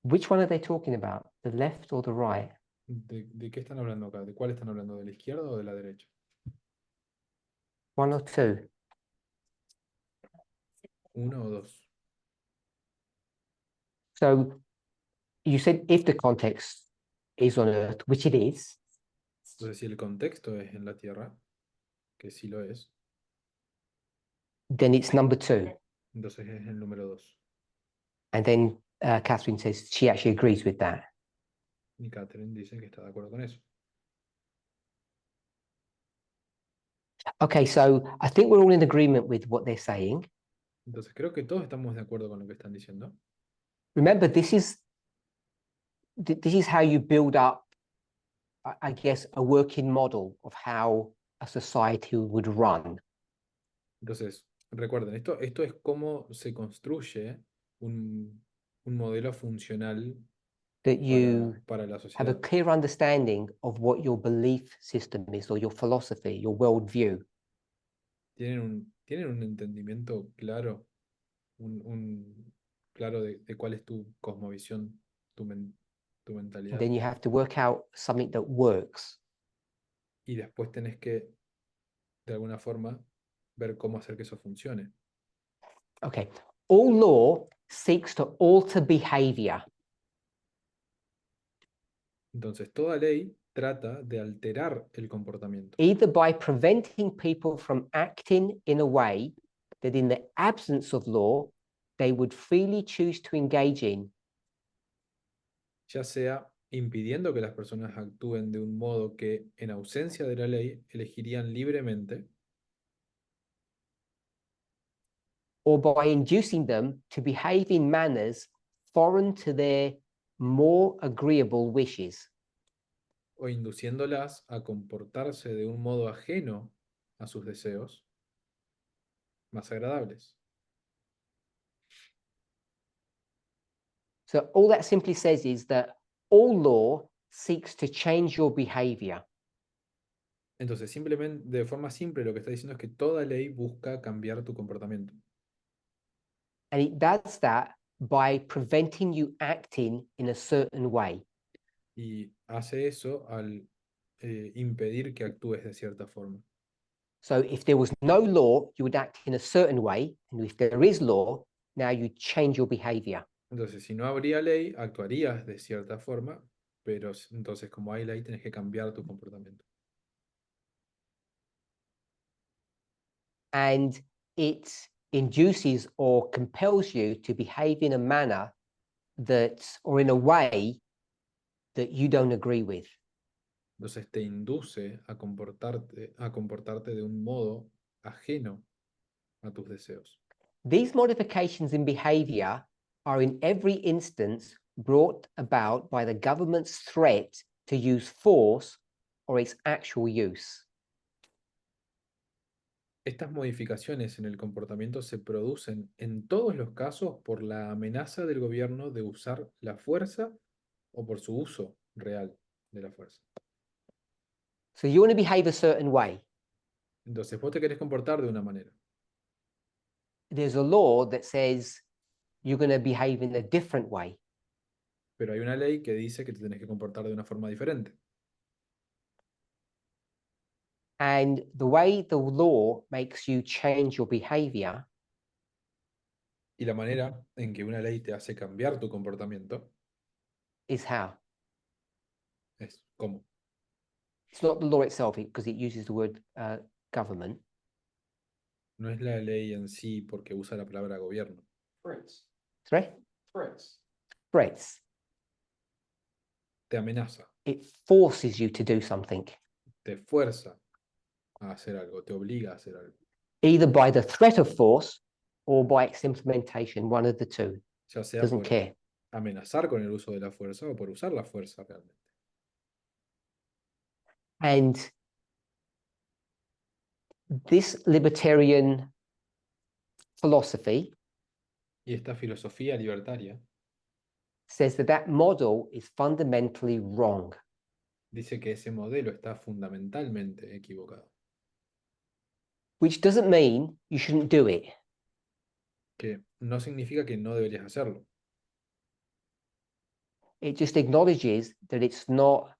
Which one are they talking about? The left or the right? ¿De qué están hablando acá? ¿De cuál están hablando? ¿De la izquierda o de la derecha? One or two? ¿Uno o dos? So you said if the context is on earth, which it is, Entonces, si el contexto es en la tierra, que sí lo es, then it's number two. entonces es el número dos. And then Catherine says she actually agrees with that. Y Catherine dice que está de acuerdo con eso. Okay, so I think we're all in agreement with what they're saying. Entonces, creo que todos estamos de acuerdo con lo que están diciendo. Remember, this is how you build up I guess, a working model of how a society would run. Entonces, recuerden, esto es cómo se construye un modelo funcional That you para la have a sociedad. clear understanding of what your belief system is or your philosophy, your worldview. Tienen un entendimiento claro, claro de cuál es tu cosmovisión, tu And mentalidad. then you have to work out something that works. Y después tenés que, de alguna forma, ver cómo hacer que eso funcione. Okay. All law seeks to alter behavior. Entonces, toda ley trata de alterar el comportamiento, Either by preventing people from acting in a way that in the absence of law, they would freely choose to engage in, ya sea impidiendo que las personas actúen de un modo que, en ausencia de la ley, elegirían libremente, or by inducing them to behave in manners foreign to their more agreeable wishes. o induciéndolas a comportarse de un modo ajeno a sus deseos más agradables. So all that simply says is that all law seeks to change your behavior. Entonces, simplemente, de forma simple, lo que está diciendo es que toda ley busca cambiar tu comportamiento. And it does that by preventing you acting in a certain way. Y hace eso al impedir que actúes de cierta forma. So if there was no law, you would act in a certain way. And if there is law, now you change your behavior. Entonces, si no habría ley, actuarías de cierta forma, pero entonces como hay ley, tenés que cambiar tu comportamiento. And it induces or compels you to behave in a manner that, or in a way that you don't agree with. Entonces te induce a comportarte de un modo ajeno a tus deseos. These modifications in behavior are in every instance brought about by the government's threat to use force or its actual use. Estas modificaciones en el comportamiento se producen en todos los casos por la amenaza del gobierno de usar la fuerza o por su uso real de la fuerza. So you want to behave a certain way. Entonces vos te querés comportar de una manera, There's a law that says you're going to behave in a different way. pero hay una ley que dice que te tenés que comportar de una forma diferente. And the way the law makes you change your behavior Y la manera en que una ley te hace cambiar tu comportamiento is how? es cómo. It's not the law itself because it uses the word government. No es la ley en sí porque usa la palabra gobierno. Threats, Sorry? threats. Threats. Te amenaza, It forces you to do something, te fuerza a hacer algo, te obliga a hacer algo. either by the threat of force or by its implementation, one of the two. Ya sea Doesn't por care. amenazar con el uso de la fuerza o por usar la fuerza realmente. And this libertarian philosophy Y esta filosofía libertaria says that that model is fundamentally wrong. dice que ese modelo está fundamentalmente equivocado, Which doesn't mean you shouldn't do it. que no significa que no deberías hacerlo, It just acknowledges that it's not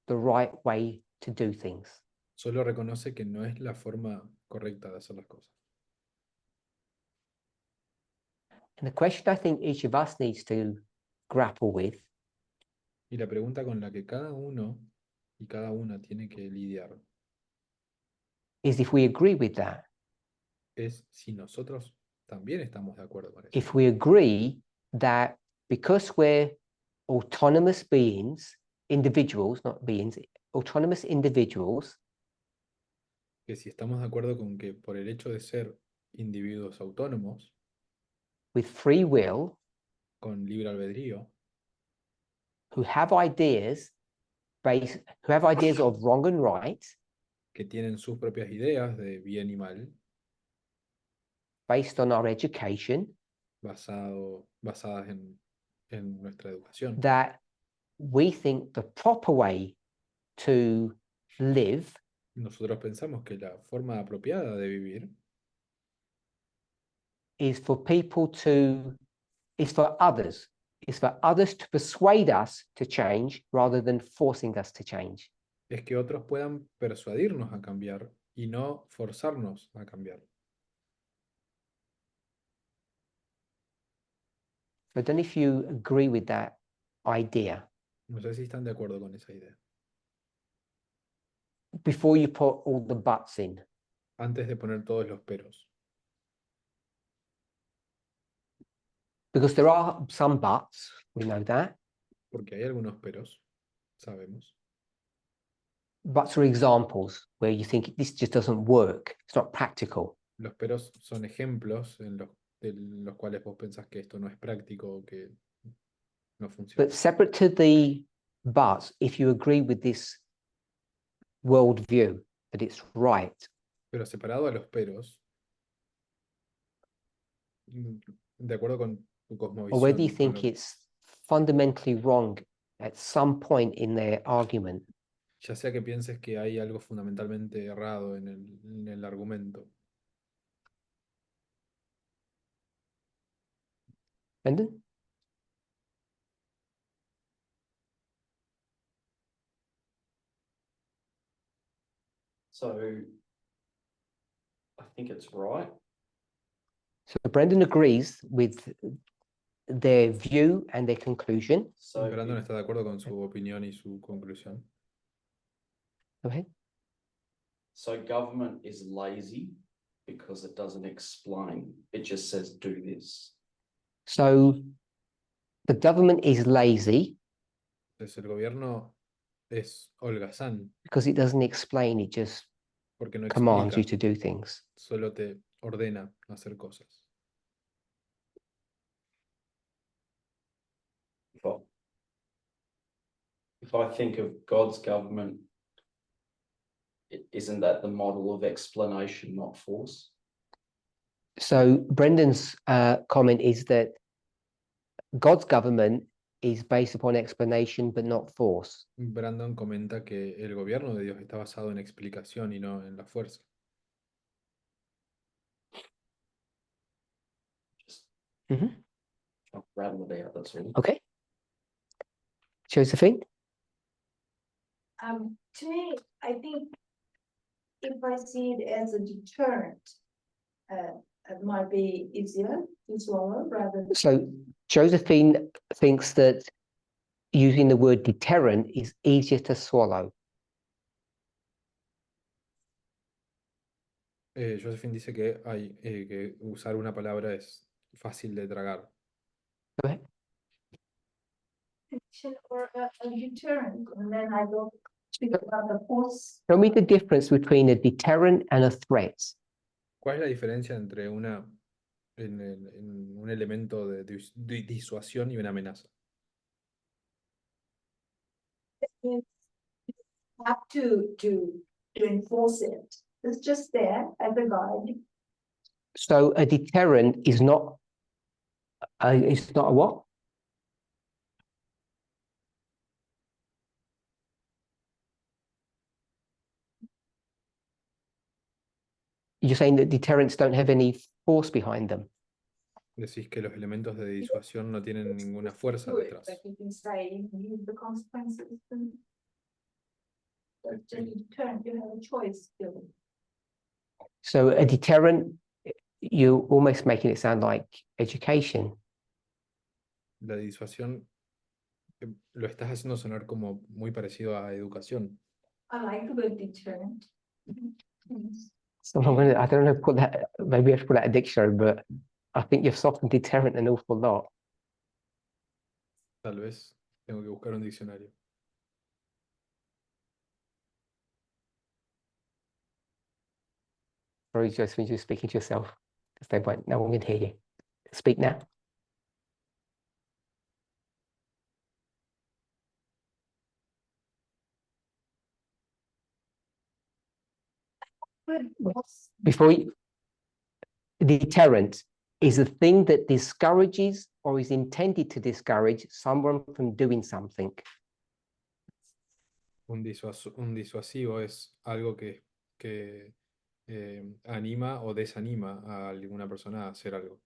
the right way to do things. solo reconoce que no es la forma correcta de hacer las cosas. And the question I think each of us needs to grapple with Y la pregunta con la que cada uno y cada una tiene que lidiar is if we agree with that. es si nosotros también estamos de acuerdo con eso. If we agree that because we're autonomous beings, individuals, not beings, autonomous individuals, Que si estamos de acuerdo con que por el hecho de ser individuos autónomos, with free will, con libre albedrío, who have ideas who have ideas of wrong and right que tienen sus propias ideas de bien y mal, based on our education, basadas en nuestra educación. that we think the proper way to live Nosotros pensamos que la forma apropiada de vivir is for others to persuade us to change rather than forcing us to change. es que otros puedan persuadirnos a cambiar y no forzarnos a cambiar. I don't know if you agree with that idea No sé si están de acuerdo con esa idea. before you put all the buts in. Antes de poner todos los peros. Because there are some buts, we know that. Porque hay algunos peros, sabemos. Buts are examples where you think this just doesn't work. It's not practical. Los peros son ejemplos de los cuales vos pensás que esto no es práctico o que no funciona. But separate to the buts, if you agree with this worldview that it's right, Pero separado a los peros, de acuerdo con tu or whether you cosmovisión, con think it's fundamentally wrong at some point in their argument, ya sea que pienses que hay algo fundamentalmente errado en el argumento. Brendan? So I think it's right. So Brendan agrees with their view and their conclusion. So Brandon if- está de acuerdo con su opinión y su conclusión. Go ahead. So government is lazy because it doesn't explain. It just says do this. So the government is lazy Entonces el gobierno es holgazán because it doesn't explain, it just porque no commands you explica, to do things. solo te ordena hacer cosas. If I think of God's government, isn't that the model of explanation, not force? So Brendan's comment is that God's government is based upon explanation but not force. Brandon comenta que el gobierno de Dios está basado en explicación y no en la fuerza. Just Mhm. rattle it out, that's all. Okay. Josephine? To me, I think if I see it as a deterrent, it might be easier to swallow rather than. So Josephine thinks that using the word deterrent is easier to swallow. Josephine dice que que usar una palabra es fácil de tragar. Go ahead. Or a deterrent, and then I don't speak about the force. Tell me the difference between a deterrent and a threat. ¿Cuál es la diferencia entre en un elemento de disuasión y una amenaza? You have to enforce it. It's just there as a guide. So a deterrent is not it's not a what? You're saying that deterrents don't have any force behind them. Decís que los elementos de disuasión no tienen ninguna fuerza Do it, detrás. but you can say use the consequences. But just a deterrent, you have a choice still. So a deterrent, you're almost making it sound like education. La disuasión lo estás haciendo sonar como muy parecido a educación. I like the word deterrent. Yes. So I don't know, put that, maybe I should put that in a dictionary, but I think you've softened deterrent an awful lot. Tal vez tengo que buscar un diccionario. Sorry, Josephine, you're speaking to yourself. Because no one can hear you. Speak now. Before you, deterrent is a thing that discourages or is intended to discourage someone from doing something. Un disuasivo es algo que anima o desanima a alguna persona a hacer algo.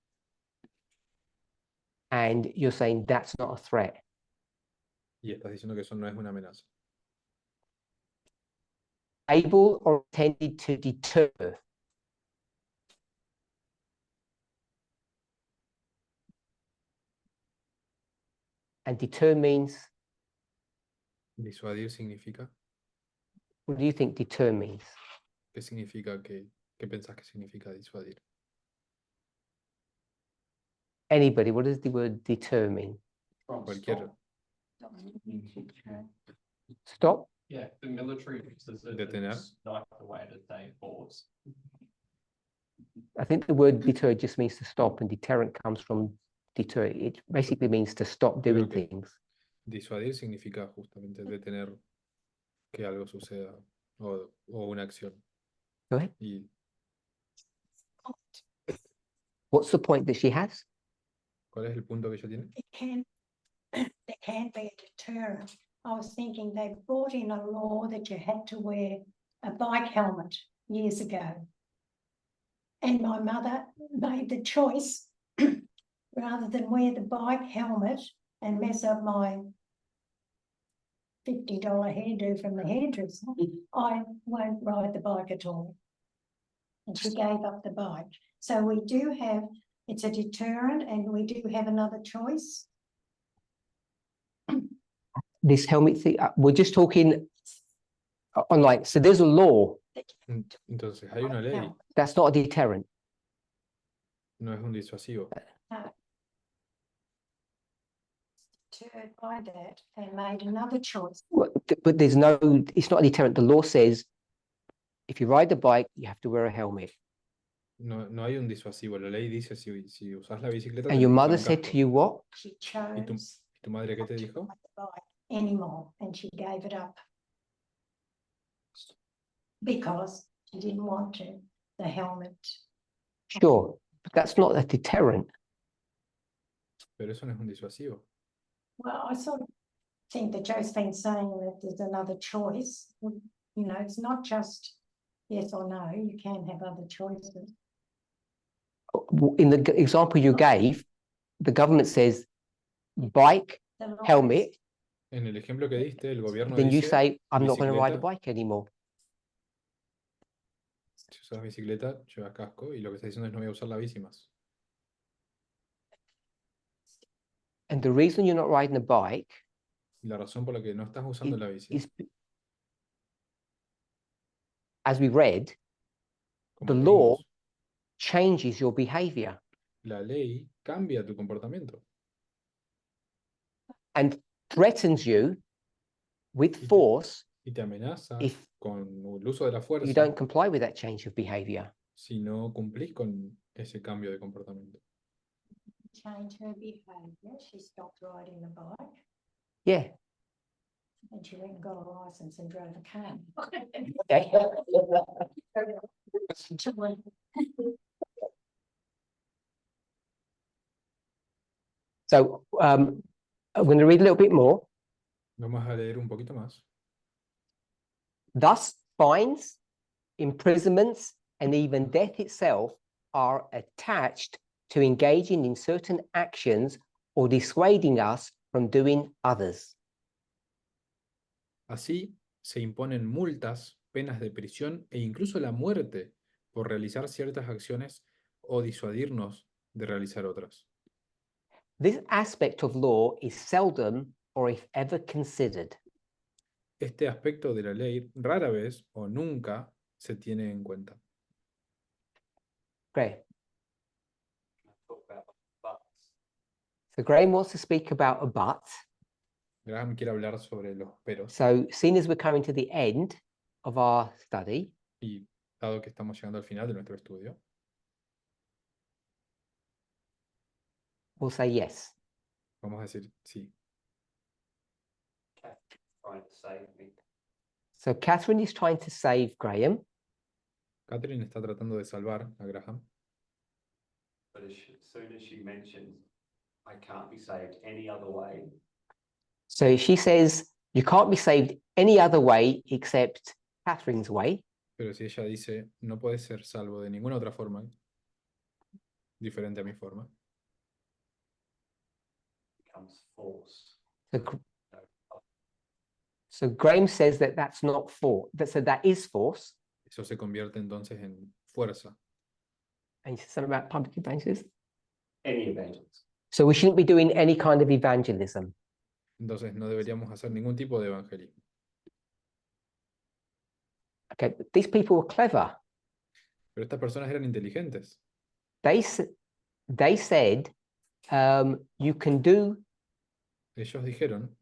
And you're saying that's not a threat. Y estás diciendo que eso no es una amenaza. Able or intended to deter. And deter means, Disuadir significa, what do you think deter means? ¿qué significa qué pensás que significa disuadir? Anybody, what does the word deter mean? Cualquier, Stop? Yeah, the military uses it Detener. as like the way that they enforce. I think the word deter just means to stop, and deterrent comes from deter. It basically means to stop doing Okay. things. disuadir significa justamente detener que algo suceda o una acción. Go ahead. Y What's the point that she has? ¿cuál es el punto que ella tiene? It can, there can be a deterrent. I was thinking they brought in a law that you had to wear a bike helmet years ago. And my mother made the choice, rather than wear the bike helmet and mess up my $50 hairdo from the hairdresser, I won't ride the bike at all. And she gave up the bike. So we do have, it's a deterrent, and we do have another choice. This helmet thing, we're just talking online. So there's a law. Entonces, hay una ley, No. That's not a deterrent. no es un disuasivo. Deterred by that and made another choice. But there's no, it's not a deterrent. The law says if you ride the bike, you have to wear a helmet. No hay un disuasivo. La ley dice si usas la bicicleta. And tenés your que usar mother un said casco. to you what? She chose ¿Tu madre qué te not to dijo? ride the bike anymore, and she gave it up. Because she didn't want to, the helmet. Sure, but that's not a deterrent. Pero eso no es un disuasivo. Well, I sort of think that Josephine's saying that there's another choice. You know, it's not just yes or no, you can have other choices. In the example you gave, the government says bike, The law is- helmet, En el ejemplo que diste, el gobierno then you dice, say, I'm not going to ride a bicicleta. bike anymore. si usas bicicleta, llevas casco, y lo que está diciendo es no voy a usar la bici más. And the reason you're not riding a bike Y la razón por la que no estás usando la bici, is, as we read, como the law leímos, changes your behavior la ley cambia tu comportamiento and threatens you with te- force y te amenaza if con el uso de la you fuerza don't comply with that change of behavior. si no cumplís con ese cambio de comportamiento. Change her behaviour, she stopped riding the bike Yeah. and she went and got a license and drove a car. Okay. So I'm going to read a little bit more. Vamos a leer un poquito más. Thus, fines, imprisonments, and even death itself are attached to engaging in certain actions or dissuading us from doing others. Así, se imponen multas, penas de prisión e incluso la muerte por realizar ciertas acciones o disuadirnos de realizar otras. This aspect of law is seldom or if ever considered. Este aspecto de la ley rara vez o nunca se tiene en cuenta. Great. Talk about buts. So Graham wants to speak about a but. Graham quiere hablar sobre los peros So seeing as we're coming to the end of our study, y dado que estamos llegando al final de nuestro estudio, we'll say yes. vamos a decir sí. Trying to save me. So Catherine is trying to save Graham. Catherine está tratando de salvar a Graham, But as soon as she mentions, I can't be saved any other way, So she says, you can't be saved any other way except Catherine's way. pero si ella dice, no puedes ser salvo de ninguna otra forma, diferente a mi forma, becomes false. So, so Graham says that that's not force, that is force. eso se convierte entonces en fuerza. And you said something about public evangelism. Any evangelist. So we shouldn't be doing any kind of evangelism. Entonces no deberíamos hacer ningún tipo de evangelismo. Okay, but these people were clever. Pero estas personas eran inteligentes. They said you can do Ellos dijeron,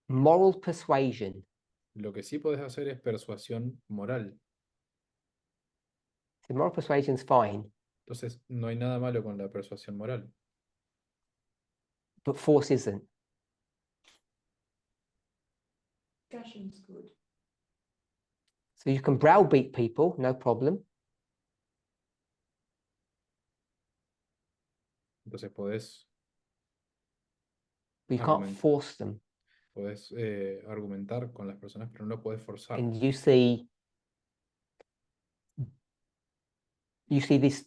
moral persuasion. lo que sí podés hacer es persuasión moral. So moral persuasion is fine, Entonces no hay nada malo con la persuasión moral, but force isn't. Discussion's good. So you can browbeat people, no problem. entonces podés, But you can't Argument. force them. podés argumentar con las personas, pero no lo podés forzar. And you see this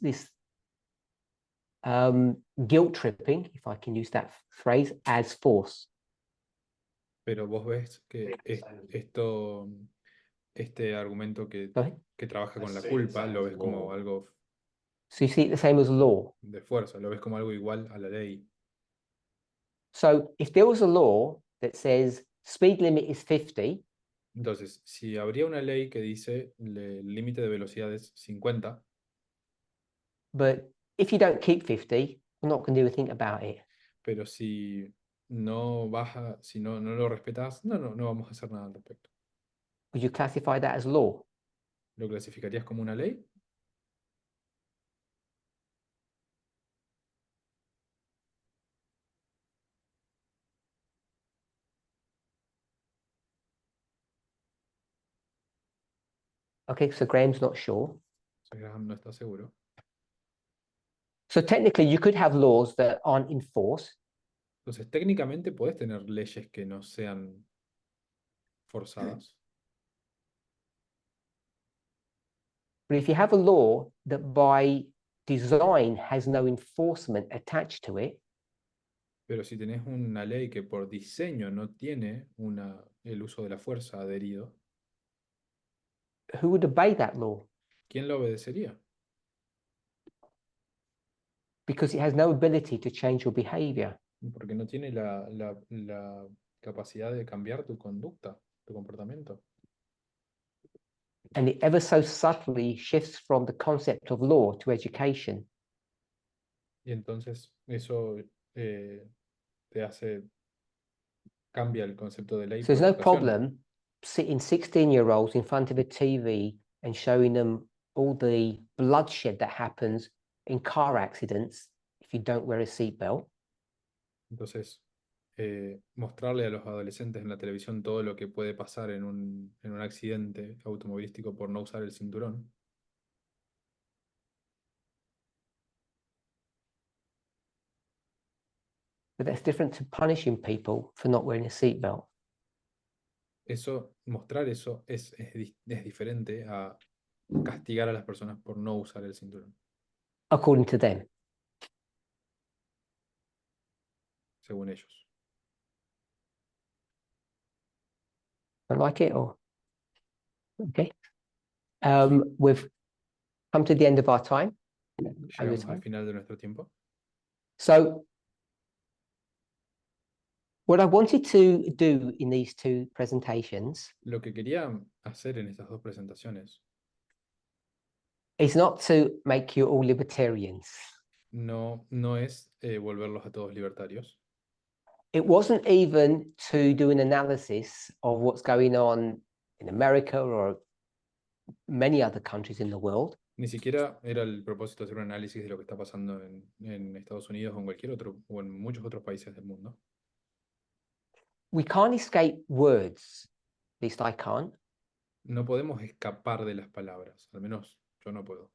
guilt tripping, if I can use that phrase, as force. Pero vos ves que este argumento Go ahead. que trabaja con la Sí, culpa, lo ves exacto. como algo So you see it the same as law. de fuerza, lo ves como algo igual a la ley. So if there was a law that says speed limit is 50, Entonces, si habría una ley que dice el límite de velocidad es 50, but if you don't keep 50, we're not going to do anything about it. pero si no baja, si no lo respetas, no vamos a hacer nada al respecto. Would you classify that as law? ¿Lo clasificarías como una ley? Okay, so Graham's not sure. O sea, Graham no está seguro. So technically, you could have laws that aren't enforced, Entonces, técnicamente puedes tener leyes que no sean forzadas, but if you have a law that by design has no enforcement attached to it, pero si tenés una ley que por diseño no tiene el uso de la fuerza adherido, who would obey that law? ¿quién la obedecería? Because it has no ability to change your behavior. Porque no tiene la capacidad de cambiar tu conducta, tu comportamiento. And it ever so subtly shifts from the concept of law to education. Y entonces eso cambia el concepto de ley So there's por no educación. problem sitting 16-year-olds in front of a TV and showing them all the bloodshed that happens in car accidents if you don't wear a seatbelt. Entonces, mostrarle a los adolescentes en la televisión todo lo que puede pasar en un accidente automovilístico por no usar el cinturón. But that's different to punishing people for not wearing a seatbelt. Mostrar eso es diferente a castigar a las personas por no usar el cinturón, According to them. según ellos. Don't like it or okay. We've come to the end of our time. Llegamos al final de nuestro tiempo. So what I wanted to do in these two presentations Lo que quería hacer en estas dos presentaciones is not to make you all libertarians. no es volverlos a todos libertarios. It wasn't even to do an analysis of what's going on in America or many other countries in the world. Ni siquiera era el propósito hacer un análisis de lo que está pasando en Estados Unidos o en cualquier otro, o en muchos otros países del mundo. We can't escape words, at least I can't. No podemos escapar de las palabras, al menos yo no puedo.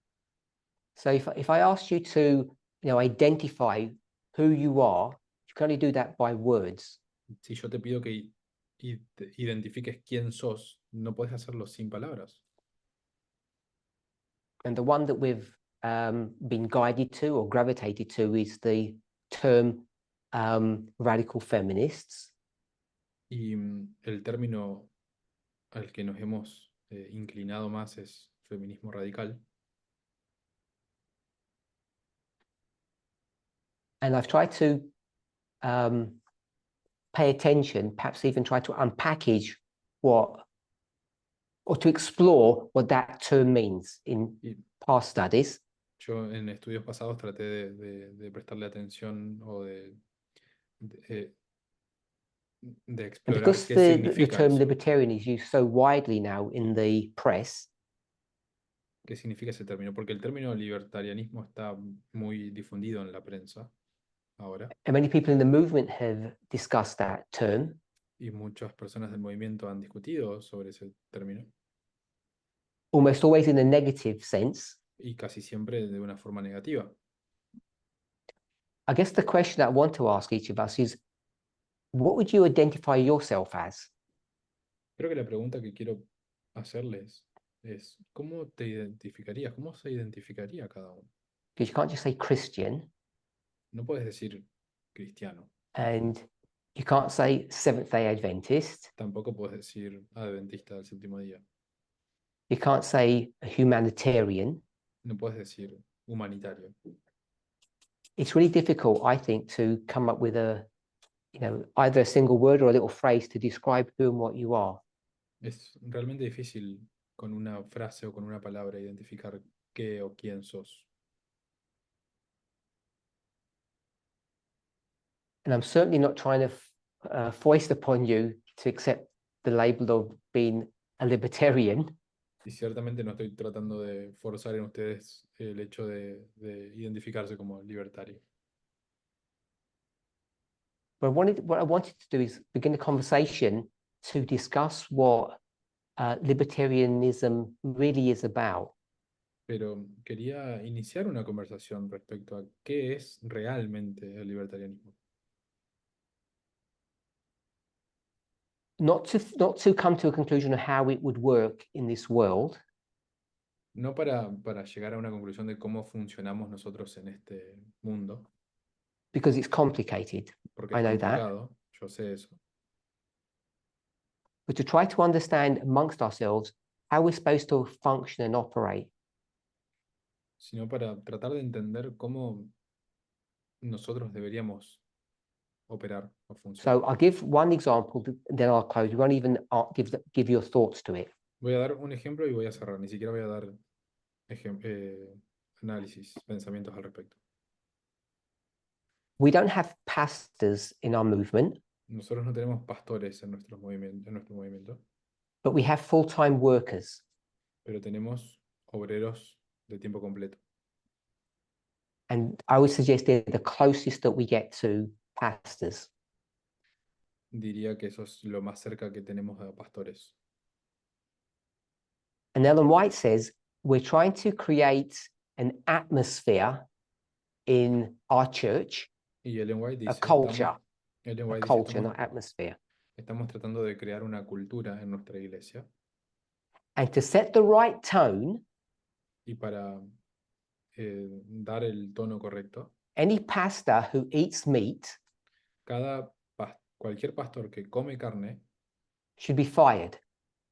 So if I asked you to, identify who you are, you can only do that by words. Si yo te pido que te identifiques quién sos, no puedes hacerlo sin palabras. And the one that we've been guided to or gravitated to is the term radical feminists. Y el término al que nos hemos inclinado más es feminismo radical. And I've tried to pay attention, perhaps even try to unpackage or to explore what that term means in Y past studies. yo en estudios pasados traté de prestarle atención o de And explorar because qué the significa term eso, libertarian is used so widely now in the press, qué significa ese término, porque el término libertarianismo está muy difundido en la prensa ahora and many people in the movement have discussed that term, y muchas personas del movimiento han discutido sobre ese término almost always in a negative sense. y casi siempre de una forma negativa. I guess the question that I want to ask each of us is, what would you identify yourself as? Creo que la pregunta que quiero hacerles es, ¿cómo te identificarías? ¿Cómo se identificaría cada uno? Because you can't just say Christian, No puedes decir cristiano, and you can't say Seventh-day Adventist. tampoco puedes decir adventista del séptimo día, You can't say a humanitarian. no puedes decir humanitario. It's really difficult, I think, to come up with either a single word or a little phrase to describe who and what you are. Es realmente difícil con una frase o con una palabra identificar qué o quién sos. And I'm certainly not trying to foist upon you to accept the label of being a libertarian. Y ciertamente no estoy tratando de forzar en ustedes el hecho de identificarse como libertario. But what I wanted to do is begin a conversation to discuss what libertarianism really is about. Pero quería iniciar una conversación respecto a qué es realmente el libertarianismo. Not to come to a conclusion of how it would work in this world, No para llegar a una conclusión de cómo funcionamos nosotros en este mundo, because it's complicated, porque I es know that. complicado, yo sé eso, but to try to understand amongst ourselves how we're supposed to function and operate. sino para tratar de entender cómo nosotros deberíamos operar o funcionar. So I'll give one example, then I'll close. We won't even give your thoughts to it. Voy a dar un ejemplo y voy a cerrar, ni siquiera voy a dar análisis, pensamientos al respecto. We don't have pastors in our movement, Nosotros no tenemos pastores en nuestro movimiento, but we have full-time workers. pero tenemos obreros de tiempo completo. And I would suggest they're the closest that we get to pastors. Diría que eso es lo más cerca que tenemos a pastores. And Ellen White says, we're trying to create an atmosphere in our church, Y Ellen White a dice, culture, Ellen a White dice, culture, not atmosphere. estamos tratando de crear una cultura en nuestra iglesia And to set the right tone, y para dar el tono correcto, any pastor who eats meat cualquier pastor que come carne should be fired.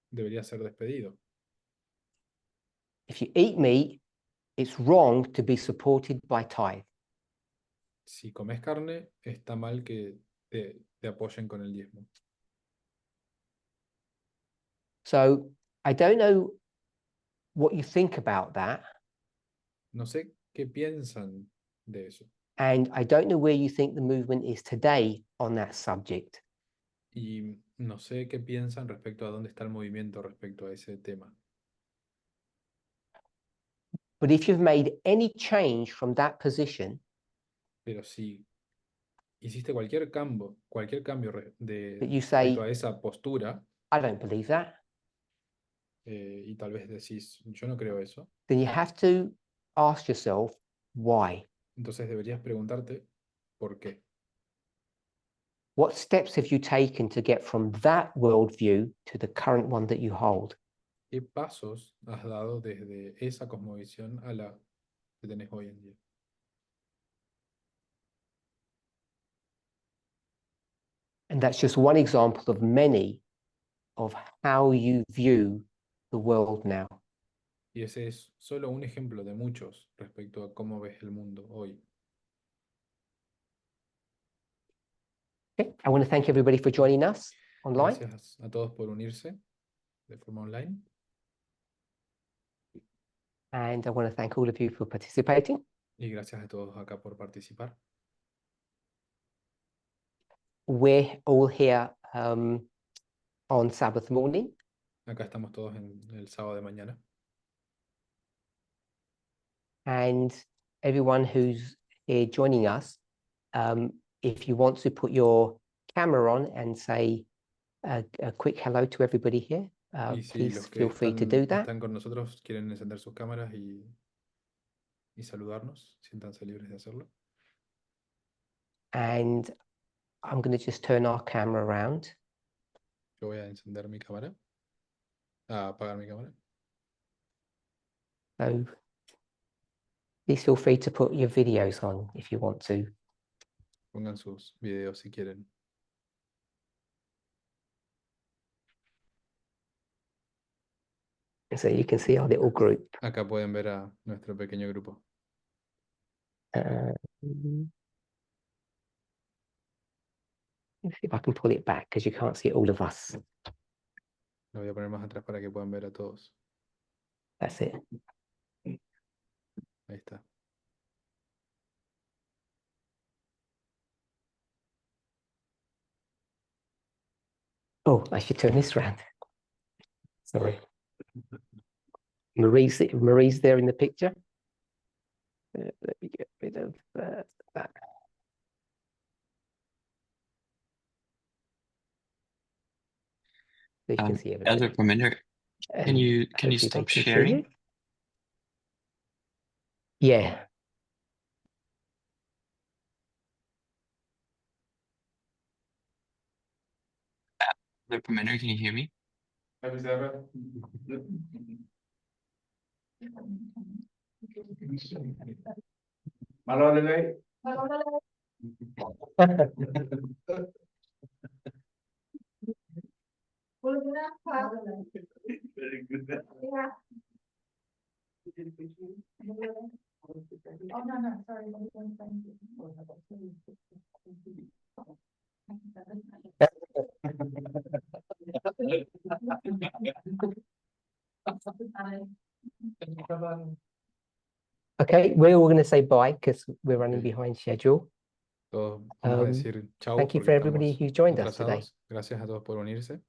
debería ser despedido. If you eat meat, it's wrong to be supported by tithe. Si comes carne, está mal que te apoyen con el diezmo. So I don't know what you think about that, No sé qué piensan de eso. and I don't know where you think the movement is today on that subject. Y no sé qué piensan respecto a dónde está el movimiento respecto a ese tema. But if you've made any change from that position, Pero si hiciste cualquier cambio that you say, respecto a esa postura, I don't believe that, y tal vez decís, yo no creo eso, then you have to ask yourself why. entonces deberías preguntarte por qué. What steps have you taken to get from that worldview to the current one that you hold? ¿Qué pasos has dado desde esa cosmovisión a la que tenés hoy en día? And that's just one example of many of how you view the world now. Y ese es solo un ejemplo de muchos respecto a cómo ves el mundo hoy. Okay. I want to thank everybody for joining us online. Gracias a todos por unirse de forma online. And I want to thank all of you for participating. Y gracias a todos acá por participar. We're all here on Sabbath morning. Acá estamos todos en el sábado de mañana. And everyone who's here joining us, if you want to put your camera on and say a quick hello to everybody here, Y si please los que feel free to do that. están con nosotros quieren encender sus cámaras y saludarnos, siéntanse libres de hacerlo. And I'm going to just turn our camera around. Yo voy a encender mi cámara, a apagar mi cámara. So please feel free to put your videos on if you want to. Pongan sus videos si quieren. So you can see our little group. Acá pueden ver a nuestro pequeño grupo. Let's see if I can pull it back because you can't see all of us. Lo voy a poner más atrás para que puedan ver a todos. That's it. Ahí está. Oh, I should turn this round. Sorry. Marie's there in the picture. Let me get rid of that. So you can see everybody. Elder Perminder, And can you hopefully they stop can see sharing? it. Yeah. Elder Perminder, can you hear me? Oh, no, sorry. Okay, we're all going to say bye because we're running Okay. behind schedule. Todos vamos a decir chau Thank you porque for everybody estamos who joined us today. atrasados. Gracias a todos por unirse.